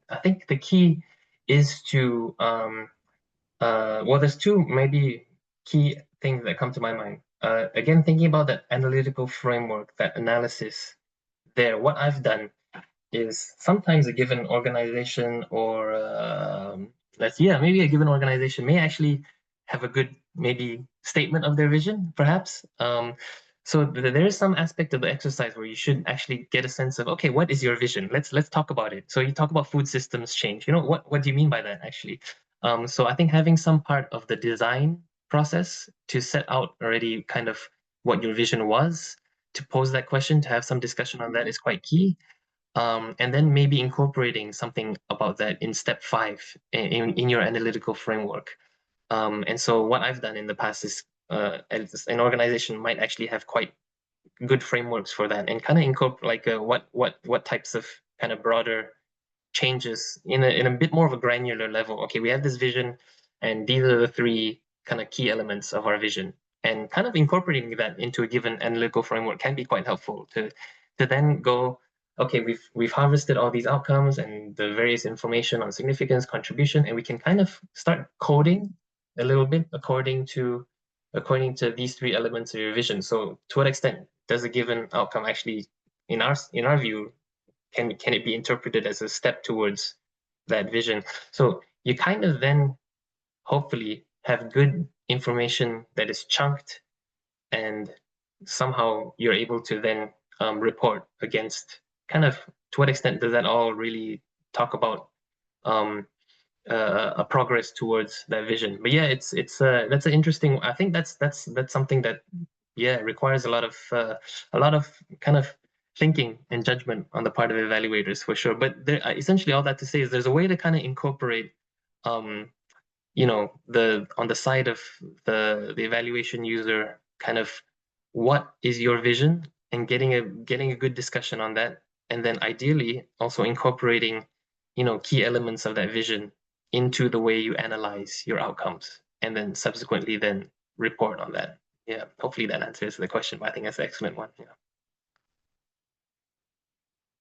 the key is to, well, there's two maybe key things that come to my mind. Again, thinking about that analytical framework, that analysis there, what I've done is sometimes a given organization or maybe a given organization may actually have a good maybe statement of their vision, perhaps. So there is some aspect of the exercise where you should actually get a sense of, okay, what is your vision? Let's talk about it. So you talk about food systems change. You know, what do you mean by that actually? So I think having some part of the design process to set out already kind of what your vision was, to pose that question, to have some discussion on that is quite key. And then maybe incorporating something about that in step 5 in your analytical framework. And so what I've done in the past is an organization might actually have quite good frameworks for that, and kind of incorporate like what types of kind of broader changes in a bit more of a granular level. Okay, we have this vision, and these are the 3 kind of key elements of our vision, and kind of incorporating that into a given analytical framework can be quite helpful to then go, okay, we've harvested all these outcomes and the various information on significance, contribution, and we can kind of start coding a little bit according to these 3 elements of your vision. So to what extent does a given outcome actually, in our view, can it be interpreted as a step towards that vision? So you kind of then hopefully have good information that is chunked, and somehow you're able to then report against kind of, to what extent does that all really talk about a progress towards that vision? But yeah, it's that's an interesting. I think that's something that requires a lot of kind of thinking and judgment on the part of evaluators for sure. But there, essentially, all that to say is there's a way to kind of incorporate, you know, on the side of the evaluation user, kind of what is your vision, and getting a good discussion on that, and then ideally also incorporating, you know, key elements of that vision into the way you analyze your outcomes, and then subsequently then report on that. Yeah, hopefully that answers the question, but I think that's an excellent one. Yeah.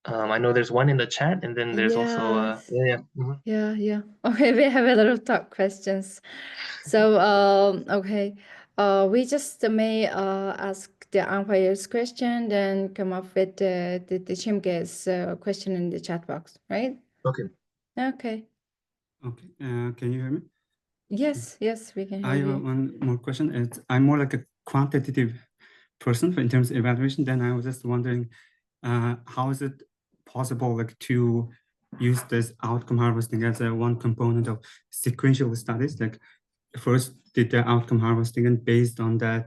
I know there's one in the chat, and then there's also Yeah. Okay, we have a lot of top questions. So okay, we just may ask the umpires question, then come up with the Chimke's question in the chat box, right? Okay. Okay. Okay. Can you hear me? Yes, we can I hear have you. one more question. I'm more like a quantitative person in terms of evaluation. Then I was just wondering, how is it possible, like, to use this outcome harvesting as one component of sequential studies? Like, first did the outcome harvesting, and based on the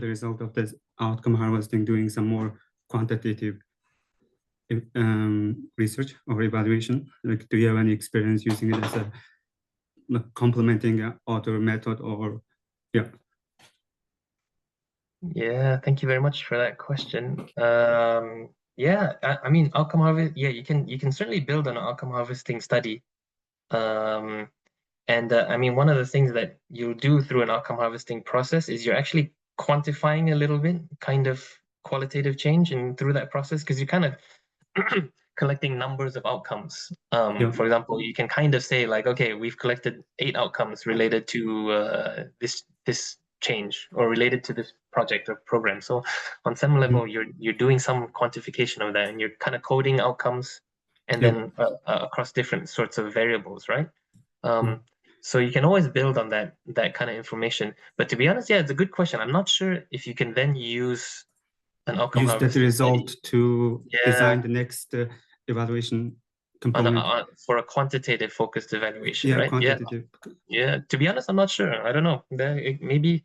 result of this outcome harvesting, doing some more quantitative research or evaluation. Like, do you have any experience using it as a complementing other method, or yeah? Yeah, thank you very much for that question. Yeah, I mean, outcome harvest. Yeah, you can certainly build on an outcome harvesting study. And I mean, one of the things that you do through an outcome harvesting process is you're actually quantifying a little bit, kind of qualitative change, and through that process, because you're kind of collecting numbers of outcomes. For example, you can kind of say like, okay, we've collected 8 outcomes related to this change, or related to this project or program. So on some level, you're doing some quantification of that, and you're kind of coding outcomes, and then across different sorts of variables, right? So you can always build on that kind of information. But to be honest, yeah, it's a good question. I'm not sure if you can then use an outcome use that result study to design the next evaluation component for a quantitative focused evaluation, yeah, right? quantitative. Yeah. To be honest, I'm not sure. I don't know. Maybe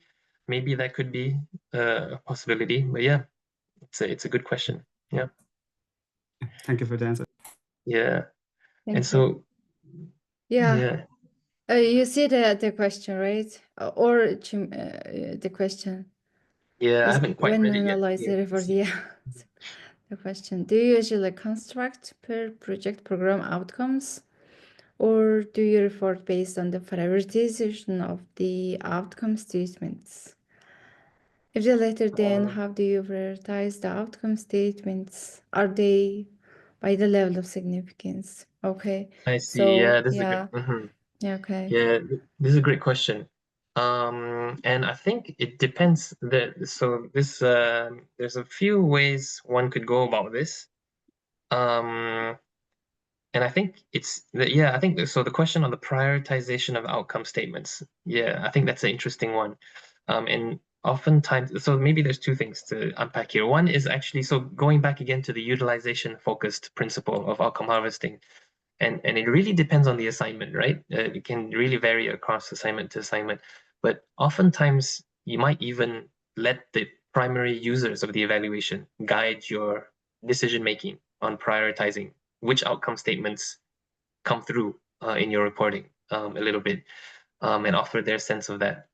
that could be a possibility. But yeah, it's a good question. Yeah. Thank you for the answer. Yeah. Thank And you. so Yeah. You see the question, right? Or the question. Yeah, I haven't quite When read it yet. analyze the report, the question: do you usually construct per project program outcomes, or do you report based on the prioritization of the outcome statements? If the latter, then how do you prioritize the outcome statements? Are they by the level of significance? Okay. I see. So Yeah, this is a good. okay. Yeah, this is a great question. And I think it depends. So this there's a few ways one could go about this. And I think I think so. The question on the prioritization of outcome statements. Yeah, I think that's an interesting one. And oftentimes, so maybe there's 2 things to unpack here. One is actually, so going back again to the utilization focused principle of outcome harvesting. And it really depends on the assignment, right? It can really vary across assignment to assignment. But oftentimes, you might even let the primary users of the evaluation guide your decision making on prioritizing which outcome statements come through in your reporting a little bit, and offer their sense of that.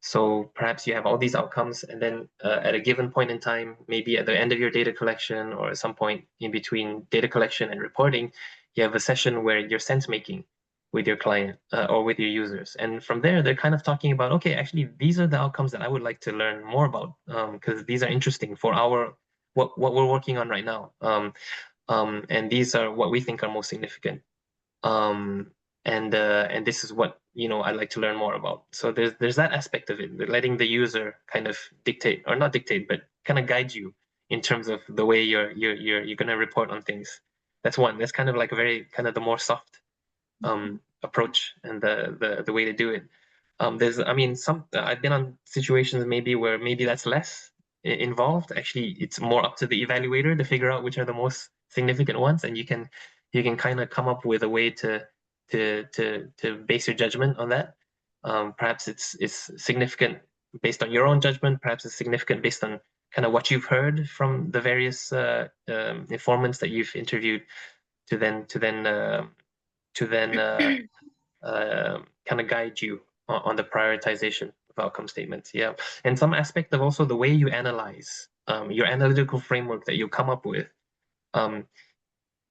So perhaps you have all these outcomes, and then at a given point in time, maybe at the end of your data collection, or at some point in between data collection and reporting, you have a session where you're sense making with your client or with your users. And from there, they're kind of talking about, okay, actually, these are the outcomes that I would like to learn more about, because these are interesting for what we're working on right now. And these are what we think are most significant. And this is what I'd like to learn more about. So there's that aspect of it, letting the user kind of dictate, or not dictate, but kind of guide you in terms of the way you're going to report on things. That's one. That's kind of like a very kind of the more soft approach, and the way to do it. I've been on situations maybe where maybe that's less involved. Actually, it's more up to the evaluator to figure out which are the most significant ones, and you can kind of come up with a way to base your judgment on that. Perhaps it's significant based on your own judgment. Perhaps it's significant based on kind of what you've heard from the various informants that you've interviewed, to then kind of guide you on the prioritization of outcome statements. Yeah, and some aspect of also the way you analyze, your analytical framework that you come up with.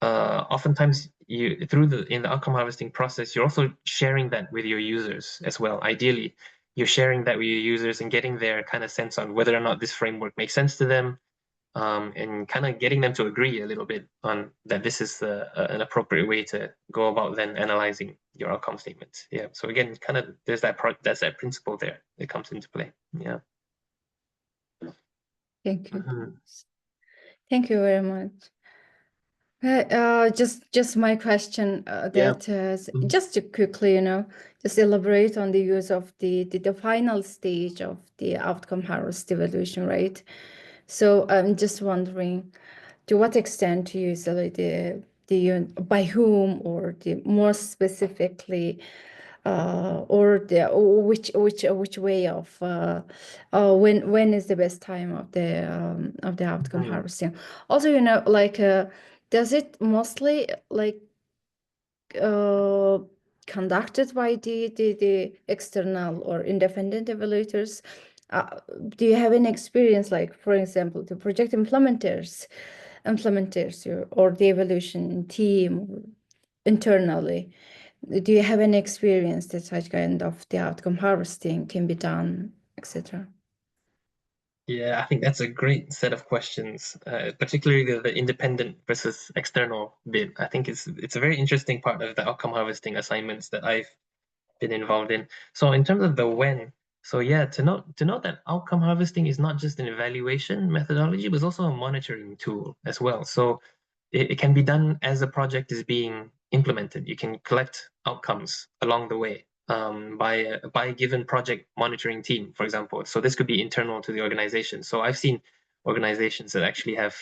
Oftentimes in the outcome harvesting process, you're also sharing that with your users as well. Ideally, you're sharing that with your users and getting their kind of sense on whether or not this framework makes sense to them, and kind of getting them to agree a little bit on that this is an appropriate way to go about then analyzing your outcome statements. Yeah. So again, kind of there's that principle there that comes into play. Yeah. Thank you. Thank you very much. Just my question just to quickly, just elaborate on the use of the final stage of the outcome harvest evaluation, right? So I'm just wondering, to what extent usually by whom, or more specifically, or which way of when is the best time of the outcome harvesting? Also, like does it mostly like conducted by the external or independent evaluators? Do you have any experience, like, for example, the project implementers or the evaluation team internally? Do you have any experience that such kind of the outcome harvesting can be done, etc.? Yeah, I think that's a great set of questions, particularly the independent versus external bit. I think it's a very interesting part of the outcome harvesting assignments that I've been involved in. So in terms of the when, so yeah, to note that outcome harvesting is not just an evaluation methodology, but it's also a monitoring tool as well. So it can be done as a project is being implemented. You can collect outcomes along the way by a given project monitoring team, for example. So this could be internal to the organization. So I've seen organizations that actually have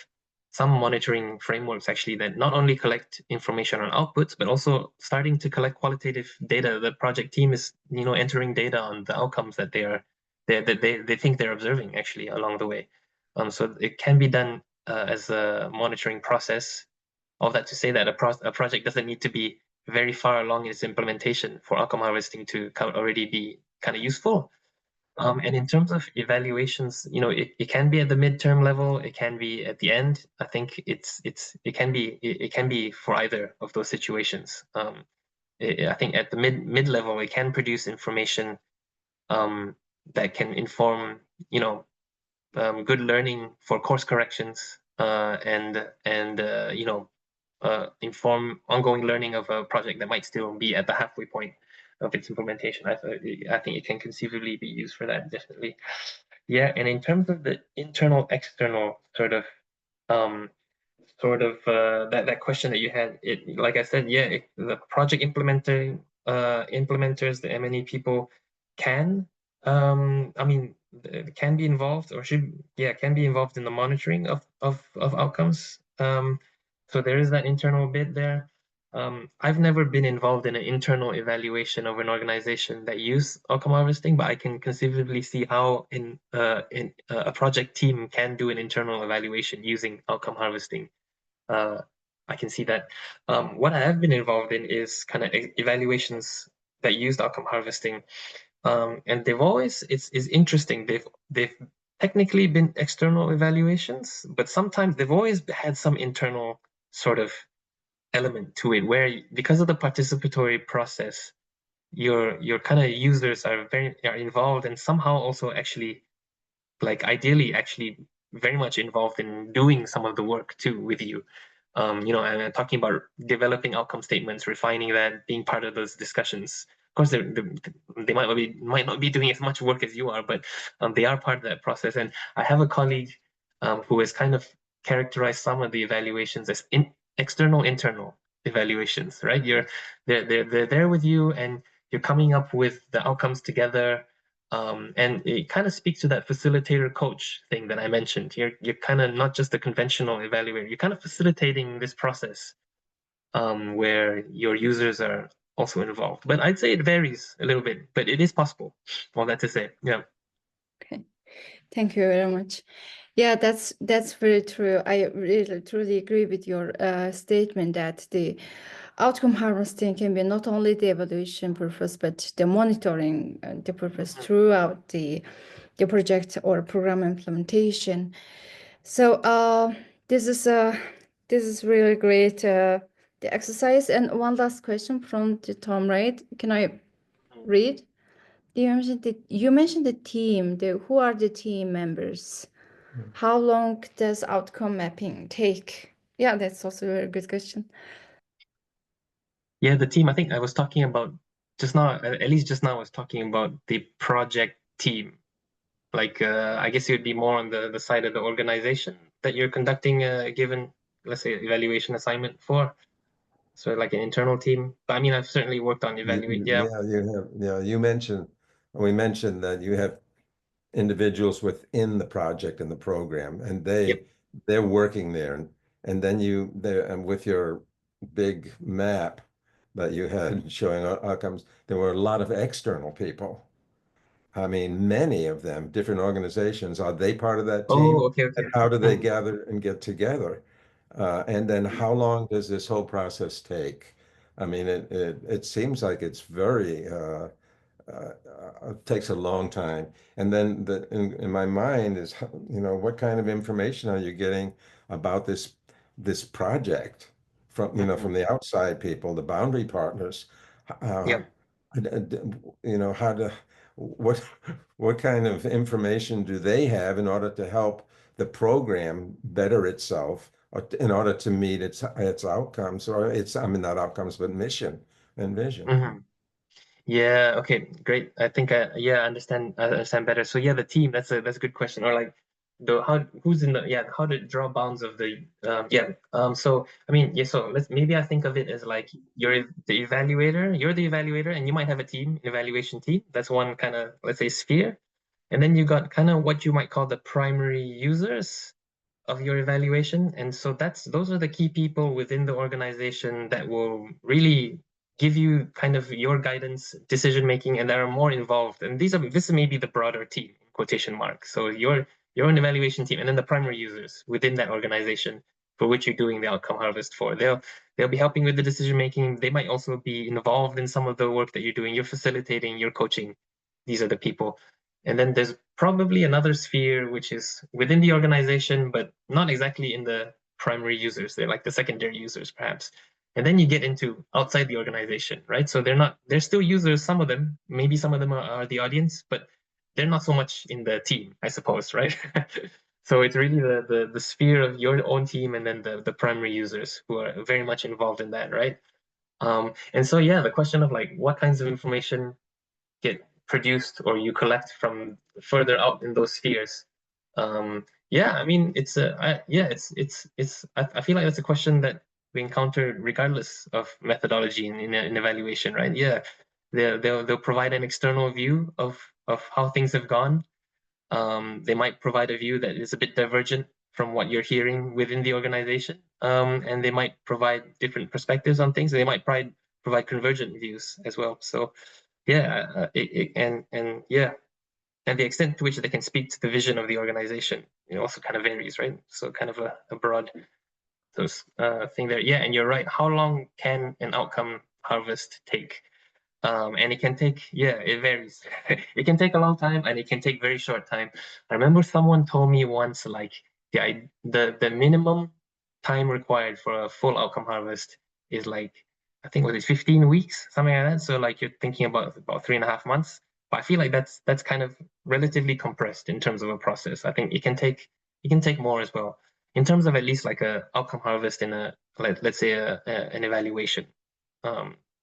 some monitoring frameworks actually that not only collect information on outputs, but also starting to collect qualitative data. The project team is, entering data on the outcomes that they think they're observing actually along the way. So it can be done as a monitoring process. All that to say that a project doesn't need to be very far along in its implementation for outcome harvesting to already be kind of useful. And in terms of evaluations, it can be at the midterm level, it can be at the end. I think it can be for either of those situations. I think at the mid level, it can produce information that can inform, good learning for course corrections, and inform ongoing learning of a project that might still be at the halfway point of its implementation. I think it can conceivably be used for that, definitely. Yeah, and in terms of the internal external sort of that question that you had, like I said, the project implementers, the M&E people can can be involved, or can be involved in the monitoring of outcomes. So there is that internal bit there. I've never been involved in an internal evaluation of an organization that use outcome harvesting, but I can conceivably see how a project team can do an internal evaluation using outcome harvesting. I can see that. What I have been involved in is kind of evaluations that used outcome harvesting, and they've always it's interesting. They've technically been external evaluations, but sometimes they've always had some internal sort of element to it, where because of the participatory process, your kind of users are involved, and somehow also actually, like, ideally actually very much involved in doing some of the work too with you. And I'm talking about developing outcome statements, refining that, being part of those discussions. Of course, they might not be doing as much work as you are, but they are part of that process. And I have a colleague who has kind of characterized some of the evaluations as external internal evaluations, right? They're there with you, and you're coming up with the outcomes together. And it kind of speaks to that facilitator coach thing that I mentioned. You're kind of not just a conventional evaluator, you're kind of facilitating this process where your users are also involved. But I'd say it varies a little bit, but it is possible. All that to say, yeah. Okay, thank you very much. Yeah, that's very true. I really truly agree with your statement that the outcome harvesting can be not only the evaluation purpose, but the monitoring the purpose throughout the project or program implementation. So this is really great the exercise. And one last question from the Tom, right? Can I read? You mentioned the team. Who are the team members? How long does outcome mapping take? Yeah, that's also a very good question. Yeah, the team, I think I was talking about just now, at least just now I was talking about the project team. Like, I guess it would be more on the side of the organization that you're conducting a given, let's say, evaluation assignment for. So like an internal team. But I mean, I've certainly worked on evaluate. Yeah. You mentioned, we mentioned that you have individuals within the project and the program, and they're working there, and then and with your big map that you had showing outcomes, there were a lot of external people. I mean, many of them, different organizations. Are they part of that team? Oh, okay. And how do they gather and get together? And then how long does this whole process take? I mean, it seems like it's very it takes a long time. And then in my mind is, what kind of information are you getting about this project from, from the outside people, the boundary partners? Yeah. How to, what kind of information do they have in order to help the program better itself, or in order to meet its outcomes, or not outcomes, but mission and vision? Yeah, okay, great. I think I understand better. So yeah, the team, that's a good question. Or like who's in the how to draw bounds of the so I mean, so maybe I think of it as like you're the evaluator, and you might have a team, an evaluation team. That's one kind of, let's say, sphere. And then you got kind of what you might call the primary users of your evaluation. And so those are the key people within the organization that will really give you kind of your guidance, decision making, and that are more involved. And this is maybe the broader team, quotation marks. So your own evaluation team, and then the primary users within that organization for which you're doing the outcome harvest for. They'll be helping with the decision making. They might also be involved in some of the work that you're doing. You're facilitating, you're coaching. These are the people. And then there's probably another sphere which is within the organization, but not exactly in the primary users. They're like the secondary users, perhaps. And then you get into outside the organization, right? So they're still users, some of them, maybe some of them are the audience, but they're not so much in the team, I suppose, right? So it's really the sphere of your own team, and then the primary users who are very much involved in that, right? And so, yeah, the question of like what kinds of information get produced or you collect from further out in those spheres. I mean, I feel like that's a question that we encounter regardless of methodology in evaluation, right? Yeah, they'll provide an external view of how things have gone. They might provide a view that is a bit divergent from what you're hearing within the organization, and they might provide different perspectives on things. They might provide convergent views as well. So yeah, and the extent to which they can speak to the vision of the organization, also kind of varies, right? So kind of a broad thing there. Yeah, and you're right. How long can an outcome harvest take? And it can take, it varies. It can take a long time, and it can take very short time. I remember someone told me once, like the minimum time required for a full outcome harvest is like, I think was it 15 weeks, something like that. So like you're thinking about 3.5 months. But I feel like that's kind of relatively compressed in terms of a process. I think it can take more as well, in terms of at least like a outcome harvest in let's say an evaluation.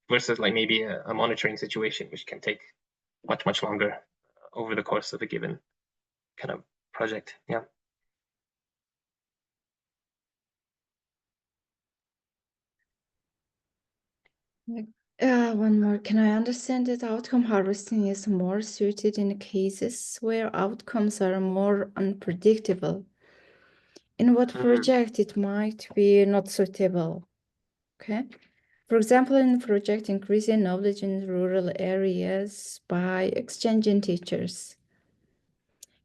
Versus like maybe a monitoring situation, which can take much longer over the course of a given kind of project. Yeah. One more. Can I understand that outcome harvesting is more suited in cases where outcomes are more unpredictable? In what project it might be not suitable? Okay. For example, in project increasing knowledge in rural areas by exchanging teachers.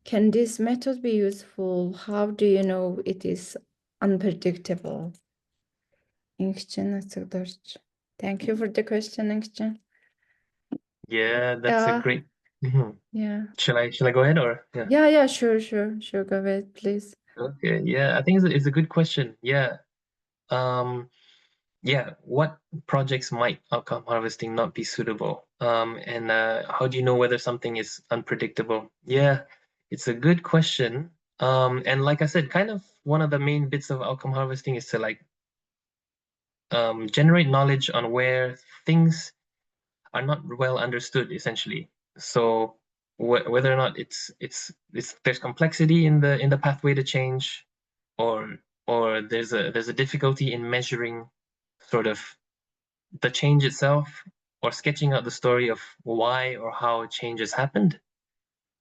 Can this method be useful? How do you know it is unpredictable? Thank you for the question, Ingchen. Yeah, that's a great. Mhm. Yeah. Shall I go ahead or yeah? Yeah, sure. Go ahead, please. Okay, yeah, I think it's a good question. Yeah. Yeah, what projects might outcome harvesting not be suitable? And how do you know whether something is unpredictable? Yeah, it's a good question. And like I said, kind of one of the main bits of outcome harvesting is to like generate knowledge on where things are not well understood, essentially. So whether or not it's there's complexity in the pathway to change, or there's a difficulty in measuring sort of the change itself, or sketching out the story of why or how change has happened.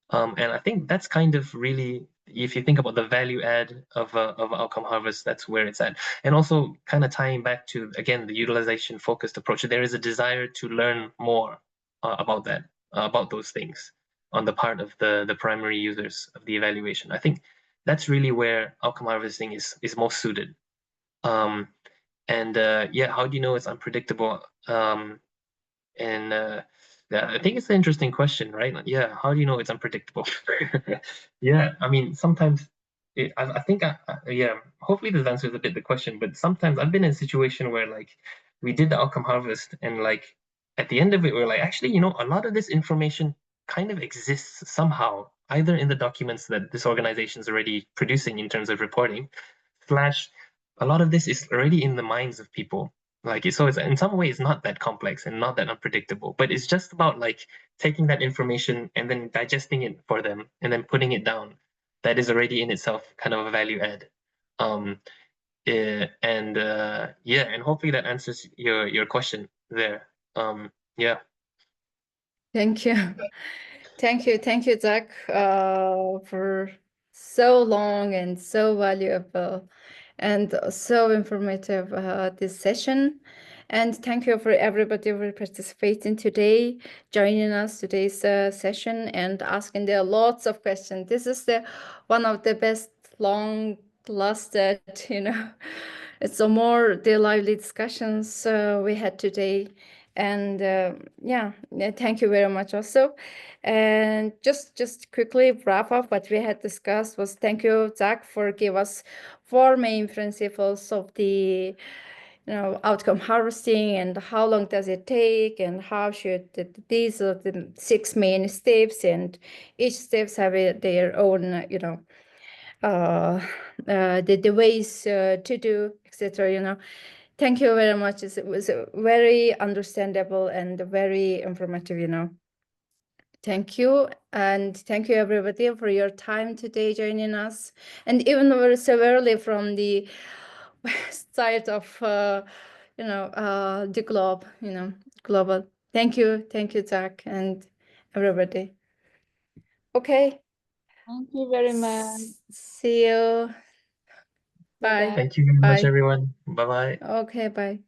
And I think that's kind of really, if you think about the value add of outcome harvest, that's where it's at. And also kind of tying back to, again, the utilization focused approach, there is a desire to learn more about that, about those things on the part of the primary users of the evaluation. I think that's really where outcome harvesting is most suited. Yeah, how do you know it's unpredictable? Yeah, I think it's an interesting question, right? Yeah, how do you know it's unpredictable? Yeah, I mean, sometimes I think, yeah, hopefully this answers a bit the question, but sometimes I've been in a situation where like we did the outcome harvest and like at the end of it, we're like, actually, a lot of this information kind of exists somehow, either in the documents that this organization is already producing in terms of reporting, slash a lot of this is already in the minds of people. Like, so it's in some ways not that complex and not that unpredictable, but it's just about like taking that information and then digesting it for them and then putting it down. That is already in itself kind of a value add. Yeah, and hopefully that answers your question there. Yeah. Thank you. Thank you, Zach, for so long and so valuable and so informative this session. And thank you for everybody for participating today, joining us today's session and asking there lots of questions. This is one of the best long lasted, it's a more the lively discussions we had today. And yeah, thank you very much also. And just quickly wrap up what we had discussed was thank you, Zach, for give us 4 main principles of the outcome harvesting and how long does it take and how should these are the 6 main steps, and each steps have their own the ways to do, etc. Thank you very much. It was very understandable and very informative. Thank you. And thank you, everybody, for your time today joining us. And even very severely from the west side of, the globe, global. Thank you, Zach, and everybody. Okay. Thank you very much. See you. Bye. Thank you very much, Bye. everyone. Bye-bye. Okay, bye.